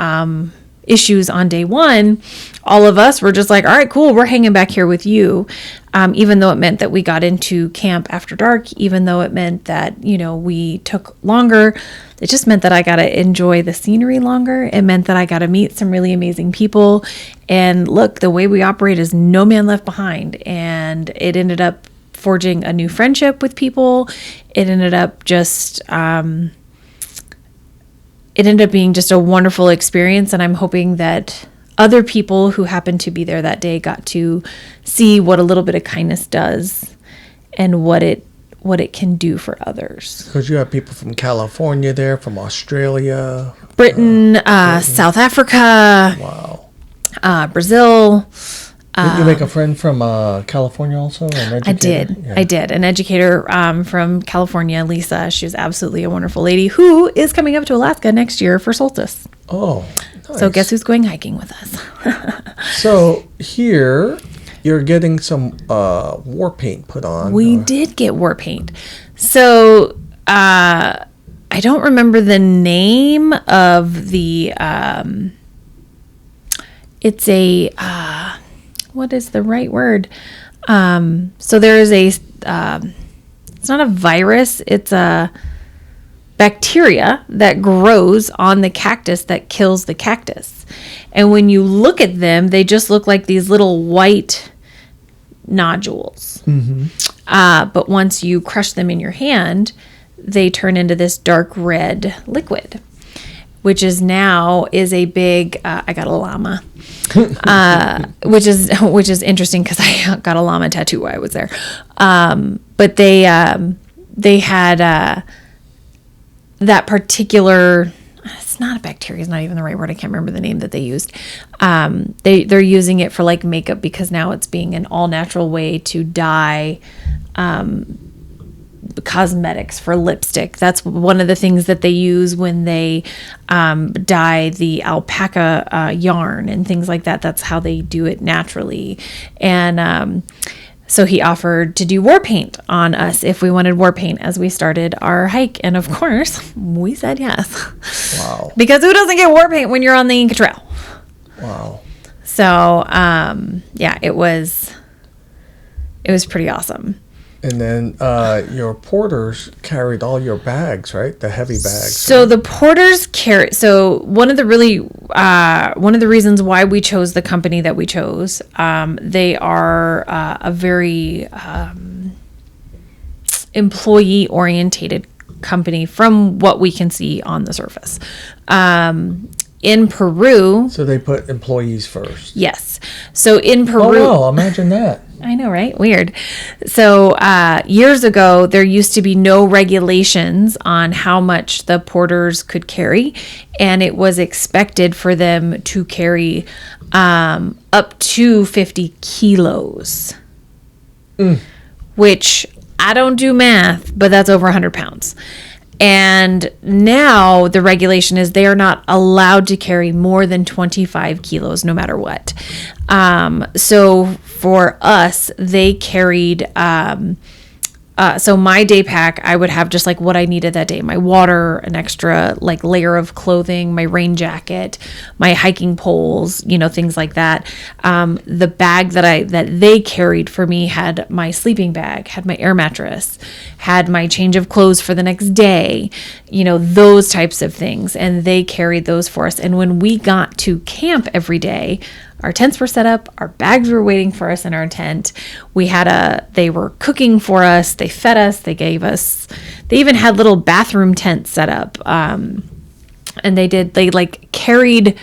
issues on day 1, all of us were just like, all right, cool, we're hanging back here with you. Even though it meant that we got into camp after dark, even though it meant that, we took longer, it just meant that I got to enjoy the scenery longer. It meant that I got to meet some really amazing people. And look, the way we operate is no man left behind. And it ended up forging a new friendship with people. It ended up just, it ended up being just a wonderful experience. And I'm hoping that other people who happened to be there that day got to see what a little bit of kindness does and what it can do for others.
Because you have people from California there, from Australia,
Britain, South Africa, Brazil.
Did you make a friend from California also? An educator?
I did. Yeah. I did. An educator from California, Lisa. She was absolutely a wonderful lady who is coming up to Alaska next year for solstice.
Oh, nice.
So guess who's going hiking with us?
So here you're getting some war paint put on.
We did get war paint. So I don't remember the name of the... it's a... what is the right word? So there is a, it's not a virus, it's a bacteria that grows on the cactus that kills the cactus. And when you look at them, they just look like these little white nodules. Mm-hmm. But once you crush them in your hand, they turn into this dark red liquid, which is a big, I got a llama, which is interesting because I got a llama tattoo while I was there. But they had that particular, it's not a bacteria, it's not even the right word. I can't remember the name that they used. They're using it for like makeup because now it's being an all natural way to dye, cosmetics for lipstick. That's one of the things that they use when they dye the alpaca yarn and things like that. That's how they do it naturally. And so he offered to do war paint on us if we wanted war paint as we started our hike. And of course, we said yes.
Wow.
Because who doesn't get war paint when you're on the Inca Trail?
Wow.
So, yeah, it was pretty awesome.
And then your porters carried all your bags, right? The heavy bags.
So the porters carry. So one of the reasons why we chose the company that we chose, they are a very employee orientated company from what we can see on the surface. In Peru.
So they put employees first.
Yes. So in Peru.
Oh, wow, imagine that.
I know, right? Weird. So years ago, there used to be no regulations on how much the porters could carry, and it was expected for them to carry up to 50 kilos, which I don't do math, but that's over 100 pounds. And now the regulation is they are not allowed to carry more than 25 kilos no matter what. So for us, they carried, so my day pack, I would have just like what I needed that day. My water, an extra like layer of clothing, my rain jacket, my hiking poles, things like that. The bag that they carried for me had my sleeping bag, had my air mattress, had my change of clothes for the next day, those types of things. And they carried those for us. And when we got to camp every day, our tents were set up, our bags were waiting for us in our tent. They were cooking for us, they fed us, they even had little bathroom tents set up. And they carried,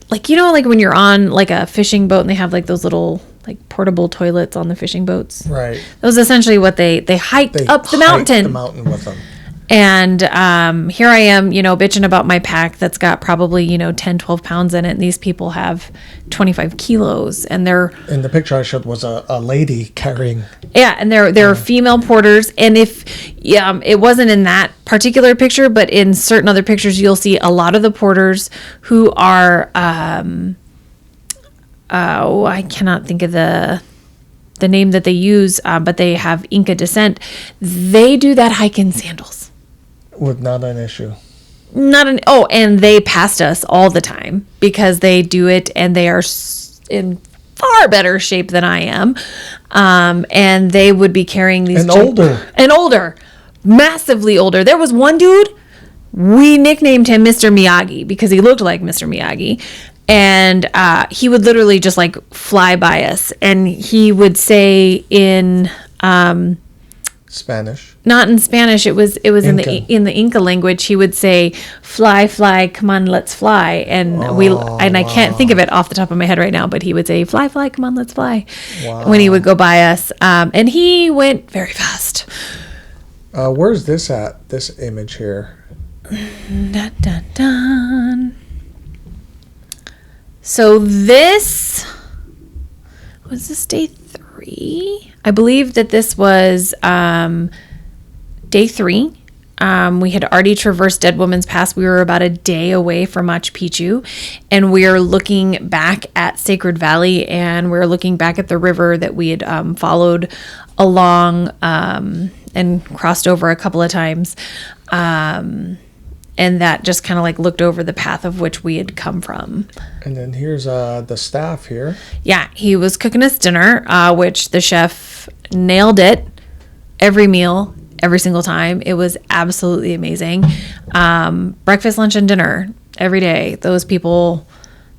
like when you're on like a fishing boat and they have like those little like portable toilets on the fishing boats.
Right.
That was essentially what they hiked up the mountain.
The mountain with them.
And here I am, bitching about my pack that's got probably, 10, 12 pounds in it. And these people have 25 kilos. And they're...
In the picture I showed was a lady carrying...
Yeah, and they're female porters. And it wasn't in that particular picture, but in certain other pictures, you'll see a lot of the porters who are... I cannot think of the name that they use, but they have Inca descent. They do that hike in sandals.
With not an issue.
And they passed us all the time because they do it and they are in far better shape than I am. And they would be carrying these... older. Massively older. There was one dude, we nicknamed him Mr. Miyagi because he looked like Mr. Miyagi. And he would literally just like fly by us. And he would say in...
Spanish.
Not in Spanish. It was
Inca.
in the Inca language. He would say, "Fly, fly, come on, let's fly." And I can't think of it off the top of my head right now, but he would say, "Fly, fly, come on, let's fly." Wow. When he would go by us, and he went very fast.
Where's this at? This image here.
Dun, dun, dun. So was this day 3? I believe that this was day 3. We had already traversed Dead Woman's Pass. We were about a day away from Machu Picchu, and we are looking back at Sacred Valley, and we're looking back at the river that we had followed along and crossed over a couple of times. And that just kind of like looked over the path of which we had come from.
And then here's the staff here. Yeah,
he was cooking us dinner, which the chef nailed it. Every meal, every single time. It was absolutely amazing. Breakfast, lunch, and dinner every day. Those people,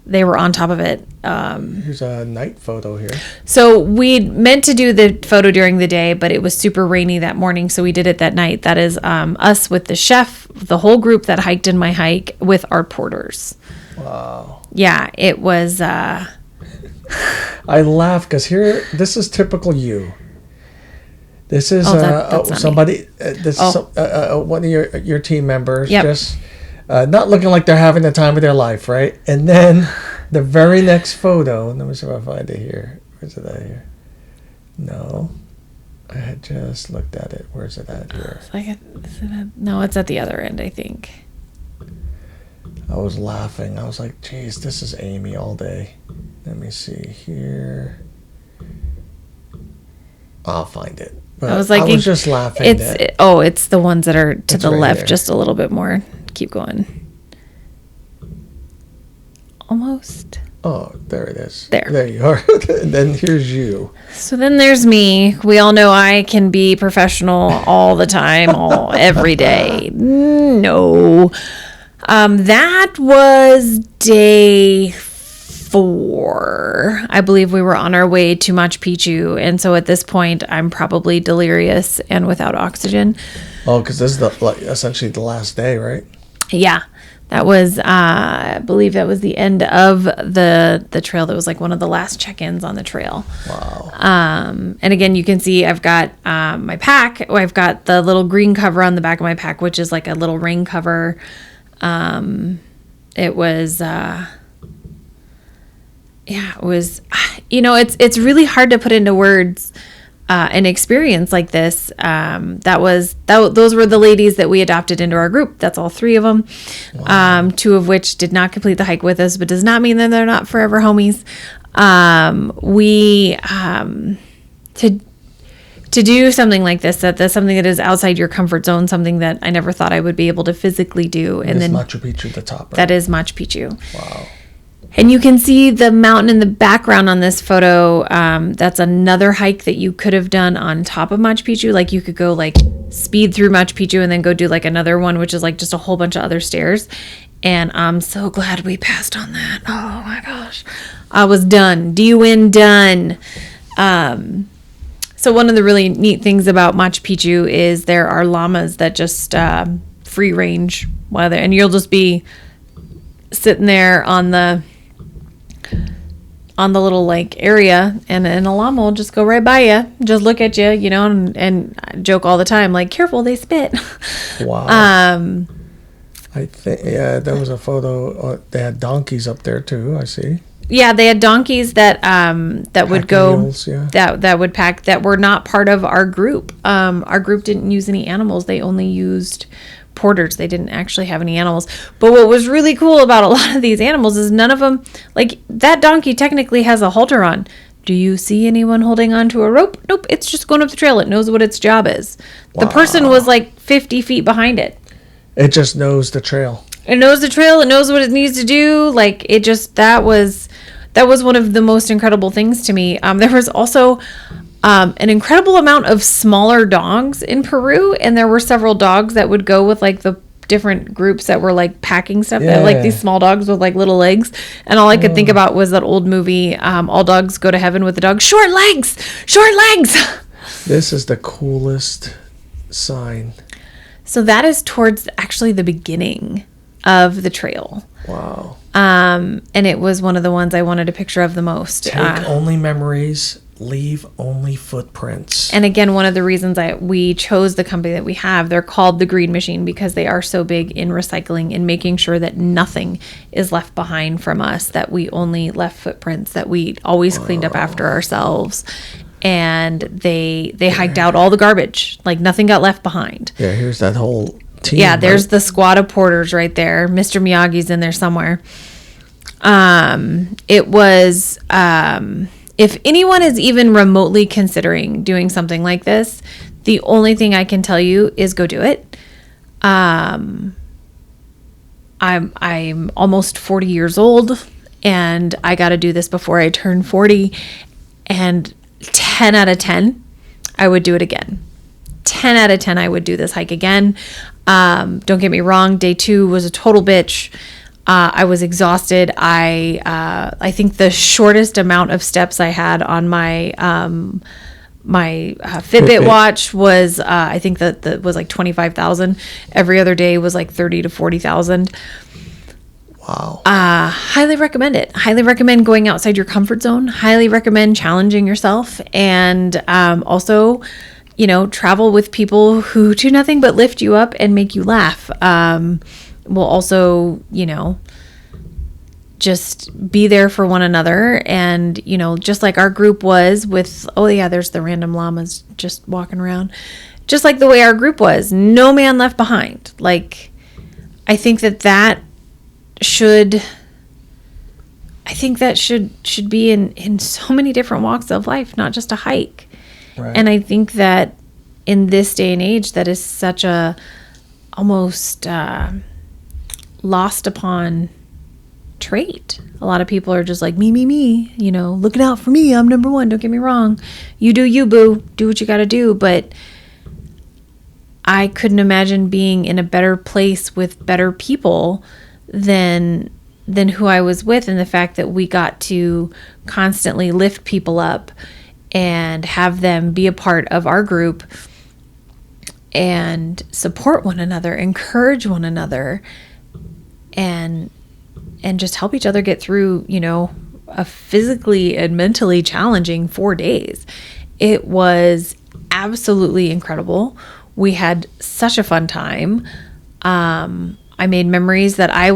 they were on top of it.
Here's a night photo here.
So we meant to do the photo during the day, but it was super rainy that morning, so we did it that night. That is us with the chef, the whole group that hiked in my hike with our porters.
Wow.
Yeah, it was...
I laugh because this is typical you. This is somebody. Is one of your team members.
Yep.
Just not looking like they're having the time of their life, right? And then the very next photo. Let me see if I find it here. Where's it at here? No, I had just looked at it. Where's it at here?
No, it's at the other end, I think.
I was laughing. I was like, "Geez, this is Amie all day." Let me see here. I'll find it. But I was just laughing.
It's the ones that are to the
right
left,
there.
just a little bit more. Keep going. Almost.
Oh, there it is.
There
you are. And then here's you.
So then there's me. We all know I can be professional all the time, every day. No. That was day 4. I believe we were on our way to Machu Picchu. And so at this point, I'm probably delirious and without oxygen.
Oh, because this is essentially the last day, right?
Yeah. That was, I believe that was the end of the trail. That was like one of the last check-ins on the trail.
Wow.
And again, you can see I've got my pack. I've got the little green cover on the back of my pack, which is like a little rain cover. It was, it was, it's really hard to put into words an experience like this. Those were the ladies that we adopted into our group. That's all 3 of them. Wow. 2 of which did not complete the hike with us, but does not mean that they're not forever homies. To do something like this, that's something that is outside your comfort zone, something that I never thought I would be able to physically do. And then
Machu Picchu, the top, right?
That is Machu Picchu.
Wow.
And you can see the mountain in the background on this photo. That's another hike that you could have done on top of Machu Picchu. Like you could go like speed through Machu Picchu and then go do like another one, which is like just a whole bunch of other stairs. And I'm so glad we passed on that. Oh my gosh. I was done. D-win done. So one of the really neat things about Machu Picchu is there are llamas that just free range while they're, and you'll just be sitting there on the little like area, and a llama will just go right by you, just look at you, and joke all the time, like, careful, they spit.
Wow. I think there was a photo. They had donkeys up there too. I see.
Yeah, they had donkeys that would go
mules, yeah.
that would pack, that were not part of our group. Our group didn't use any animals. They only used porters. They didn't actually have any animals. But what was really cool about a lot of these animals is none of them, like that donkey technically has a halter on. Do you see anyone holding onto a rope? Nope, it's just going up the trail. It knows what its job is. Wow. The person was like 50 feet behind it.
It just knows the trail.
It knows the trail. It knows what it needs to do. Like it just, that was one of the most incredible things to me. There was also an incredible amount of smaller dogs in Peru, and there were several dogs that would go with like the different groups that were like packing stuff.
Yeah.
Like these small dogs with like little legs, and all I could think about was that old movie, All Dogs Go to Heaven, with the dog, short legs.
This is the coolest sign.
So that is towards actually the beginning of the trail.
Wow.
And it was one of the ones I wanted a picture of the most.
Take only memories, leave only footprints.
And again, one of the reasons we chose the company that we have, they're called the Green Machine, because they are so big in recycling and making sure that nothing is left behind from us, that we only left footprints, that we always cleaned up after ourselves. And they hiked out all the garbage, like nothing got left behind.
Yeah, here's that whole team.
Yeah, there's the squad of porters right there. Mr. Miyagi's in there somewhere. It was, if anyone is even remotely considering doing something like this, the only thing I can tell you is go do it. I'm almost 40 years old, and I got to do this before I turn 40, and 10 out of 10, I would do it again. 10 out of 10, I would do this hike again. Don't get me wrong. Day 2 was a total bitch. I was exhausted. I think the shortest amount of steps I had on my Fitbit watch was, I think that was like 25,000. Every other day was like 30 to 40,000.
Wow.
Highly recommend it. Highly recommend going outside your comfort zone. Highly recommend challenging yourself. And also, travel with people who do nothing but lift you up and make you laugh. Will also, just be there for one another. And, just like our group was with, there's the random llamas just walking around. Just like the way our group was. No man left behind. Like, I think that should be in so many different walks of life, not just a hike. Right. And I think that in this day and age, that is such a almost lost upon trait. A lot of people are just like, me, looking out for me. I'm number one. Don't get me wrong. You do you, boo. Do what you got to do. But I couldn't imagine being in a better place with better people than who I was with, and the fact that we got to constantly lift people up and have them be a part of our group and support one another, encourage one another. and just help each other get through, a physically and mentally challenging 4 days. It was absolutely incredible. We had such a fun time. I made memories that I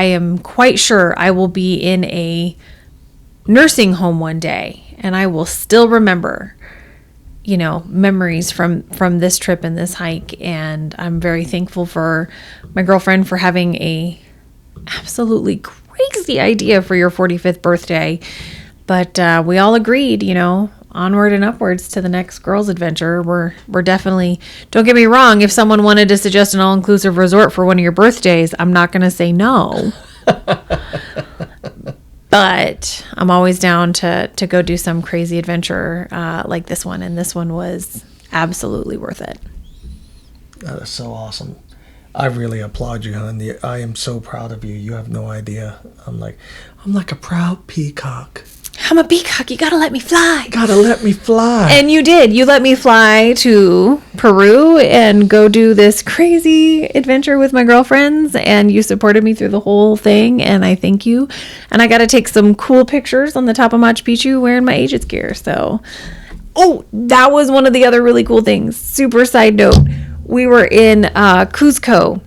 am quite sure I will be in a nursing home one day, and I will still remember, memories from this trip and this hike. And I'm very thankful for my girlfriend for having a absolutely crazy idea for your 45th birthday. But we all agreed, onward and upwards to the next girls' adventure. We're definitely, don't get me wrong, if someone wanted to suggest an all-inclusive resort for one of your birthdays, I'm not going to say no. But I'm always down to go do some crazy adventure like this one. And this one was absolutely worth it.
That is so awesome. I really applaud you, hon. I am so proud of you. You have no idea. I'm like a proud peacock.
I'm a peacock. You gotta let me fly.
Gotta let me fly.
And you did. You let me fly to Peru and go do this crazy adventure with my girlfriends. And you supported me through the whole thing. And I thank you. And I got to take some cool pictures on the top of Machu Picchu wearing my Aegis gear. So, that was one of the other really cool things. Super side note. We were in Cuzco.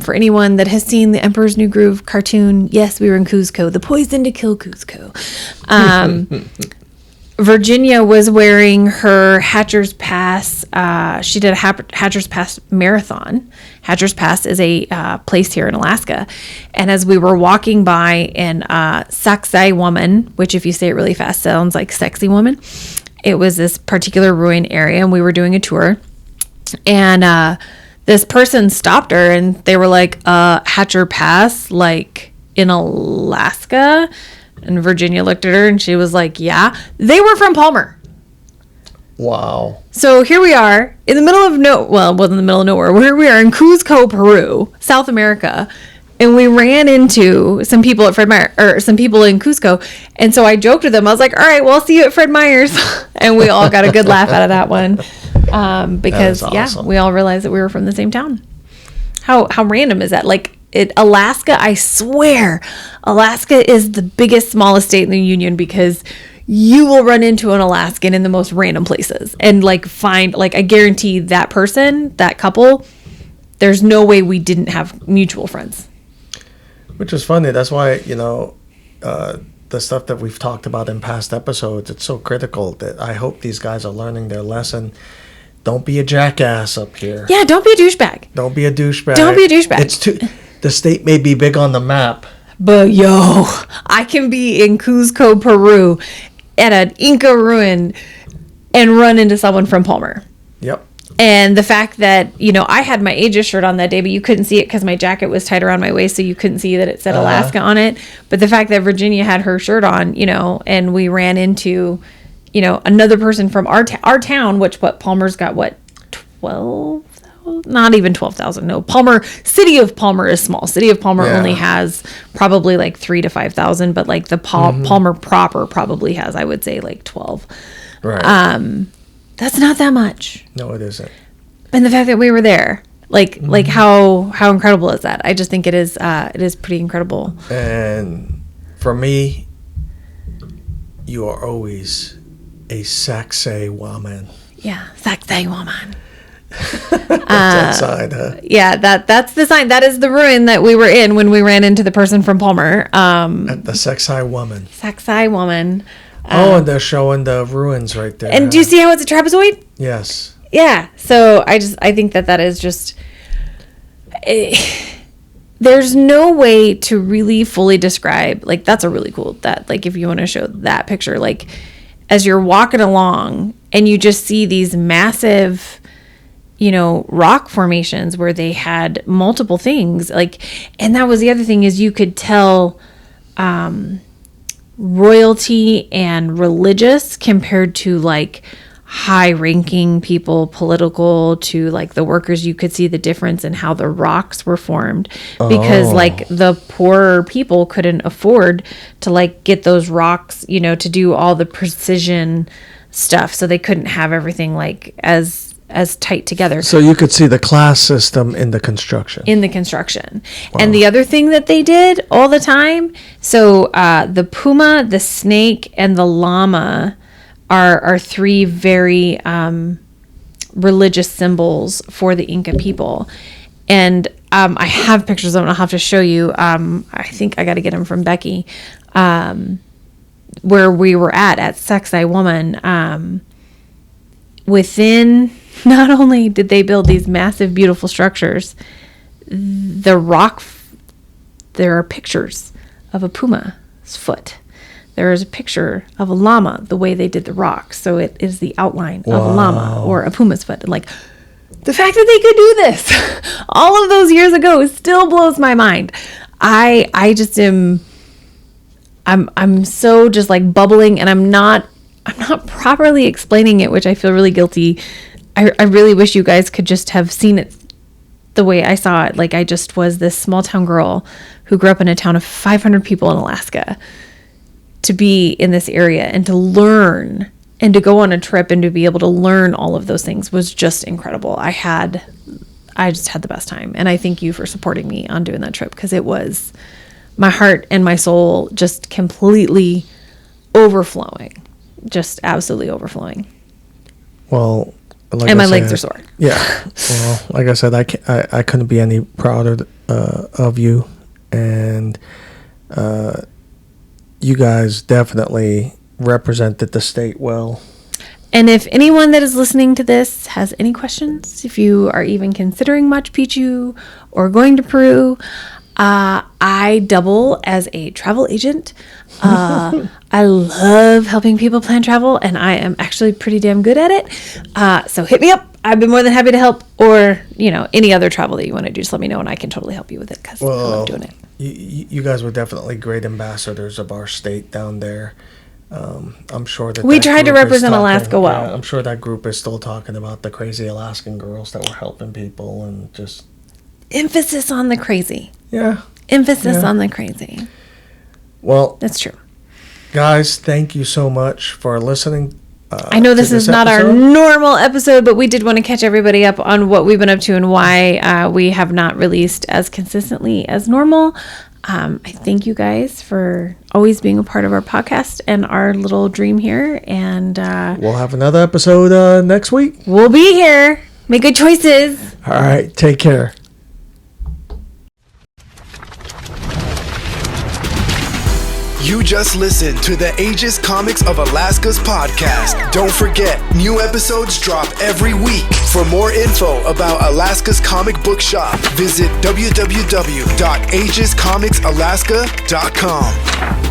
For anyone that has seen the Emperor's New Groove cartoon, yes, we were in Cuzco. The poison to kill Cuzco. Virginia was wearing her Hatcher's Pass. She did a Hatcher's Pass marathon. Hatcher's Pass is a place here in Alaska. And as we were walking by in Saksai Woman, which if you say it really fast sounds like sexy woman, it was this particular ruin area, and we were doing a tour. And this person stopped her, and they were like, Hatcher Pass, like in Alaska? And Virginia looked at her and she was like, yeah. They were from Palmer.
Wow.
So here we are in the middle of it wasn't the middle of nowhere. Here we are in Cuzco, Peru, South America. And we ran into some people at Fred Meyer, or some people in Cuzco. And so I joked with them. I was like, all right, well, I'll see you at Fred Meyer's. And we all got a good laugh out of that one. Because awesome. We all realized that we were from the same town. How random is that? Like Alaska, I swear, Alaska is the biggest, smallest state in the union, because you will run into an Alaskan in the most random places and I guarantee that person, that couple, there's no way we didn't have mutual friends.
Which is funny. That's why, the stuff that we've talked about in past episodes, it's so critical that I hope these guys are learning their lesson. Don't be a jackass up here.
Yeah, don't be a douchebag.
Don't be a douchebag.
Don't be a douchebag.
The state may be big on the map.
But I can be in Cuzco, Peru at an Inca ruin and run into someone from Palmer.
Yep.
And the fact that, I had my Aegis shirt on that day, but you couldn't see it because my jacket was tight around my waist, so you couldn't see that it said Alaska on it. But the fact that Virginia had her shirt on, and we ran into, another person from our town, which Palmer's got 12,000? Not even 12,000. No, City of Palmer is small. City of Palmer only has probably like 3,000 to 5,000, but like the Palmer proper probably has, I would say, like 12.
Right.
That's not that much.
No, it isn't.
And the fact that we were there, like how incredible is that? I just think it is pretty incredible.
And for me, you are always a Saksai woman.
Yeah, Saksai woman.
That sign, huh?
Yeah, that's the sign. That is the ruin that we were in when we ran into the person from Palmer.
At the Saksai woman.
Saksai woman.
And they're showing the ruins right there.
And do you see how it's a trapezoid?
Yes.
Yeah. So I think that is just. There's no way to really fully describe. Like, that's a really cool. That, like, if you want to show that picture, like, as you're walking along and you just see these massive, rock formations where they had multiple things, like, and that was the other thing, is you could tell royalty and religious compared to like high ranking people, political, to like the workers. You could see the difference in how the rocks were formed, because like the poorer people couldn't afford to like get those rocks, to do all the precision stuff. So they couldn't have everything like as as tight together.
So you could see the class system in the construction.
And the other thing that they did all the time, so the puma, the snake, and the llama are three very religious symbols for the Inca people. And I have pictures of them. I'll have to show you. I think I got to get them from Becky. Where we were at Sexai Woman, within, not only did they build these massive, beautiful structures, there are pictures of a puma's foot. There is a picture of a llama, the way they did the rock. So it is the outline of a llama or a puma's foot. And like, the fact that they could do this all of those years ago still blows my mind. I just am, I'm so just like bubbling, and I'm not properly explaining it, which I feel really guilty. I really wish you guys could just have seen it the way I saw it. Like, I just was this small town girl who grew up in a town of 500 people in Alaska, to be in this area and to learn and to go on a trip and to be able to learn all of those things was just incredible. I just had the best time. And I thank you for supporting me on doing that trip, because it was my heart and my soul just completely overflowing, just absolutely overflowing.
Well, like
and my
I
legs
said,
are sore.
Yeah. Well, like I said, I couldn't be any prouder of you, and you guys definitely represented the state well.
And if anyone that is listening to this has any questions, if you are even considering Machu Picchu or going to Peru, I double as a travel agent. I love helping people plan travel, and I am actually pretty damn good at it. So hit me up. I've been more than happy to help, or, any other travel that you want to do, just let me know and I can totally help you with it, because I love doing it.
You guys were definitely great ambassadors of our state down there. I'm sure that
we tried to represent Alaska well.
Yeah, I'm sure that group is still talking about the crazy Alaskan girls that were helping people, and just
emphasis on the crazy.
Yeah.
Emphasis on the crazy.
Well,
that's true.
Guys, thank you so much for listening.
I know this is not our normal episode, but we did want to catch everybody up on what we've been up to and why we have not released as consistently as normal. I thank you guys for always being a part of our podcast and our little dream here. And
we'll have another episode next week.
We'll be here. Make good choices.
All right. Take care.
You just listened to the Aegis Comics of Alaska's podcast. Don't forget, new episodes drop every week. For more info about Alaska's comic book shop, visit www.aegiscomicsalaska.com.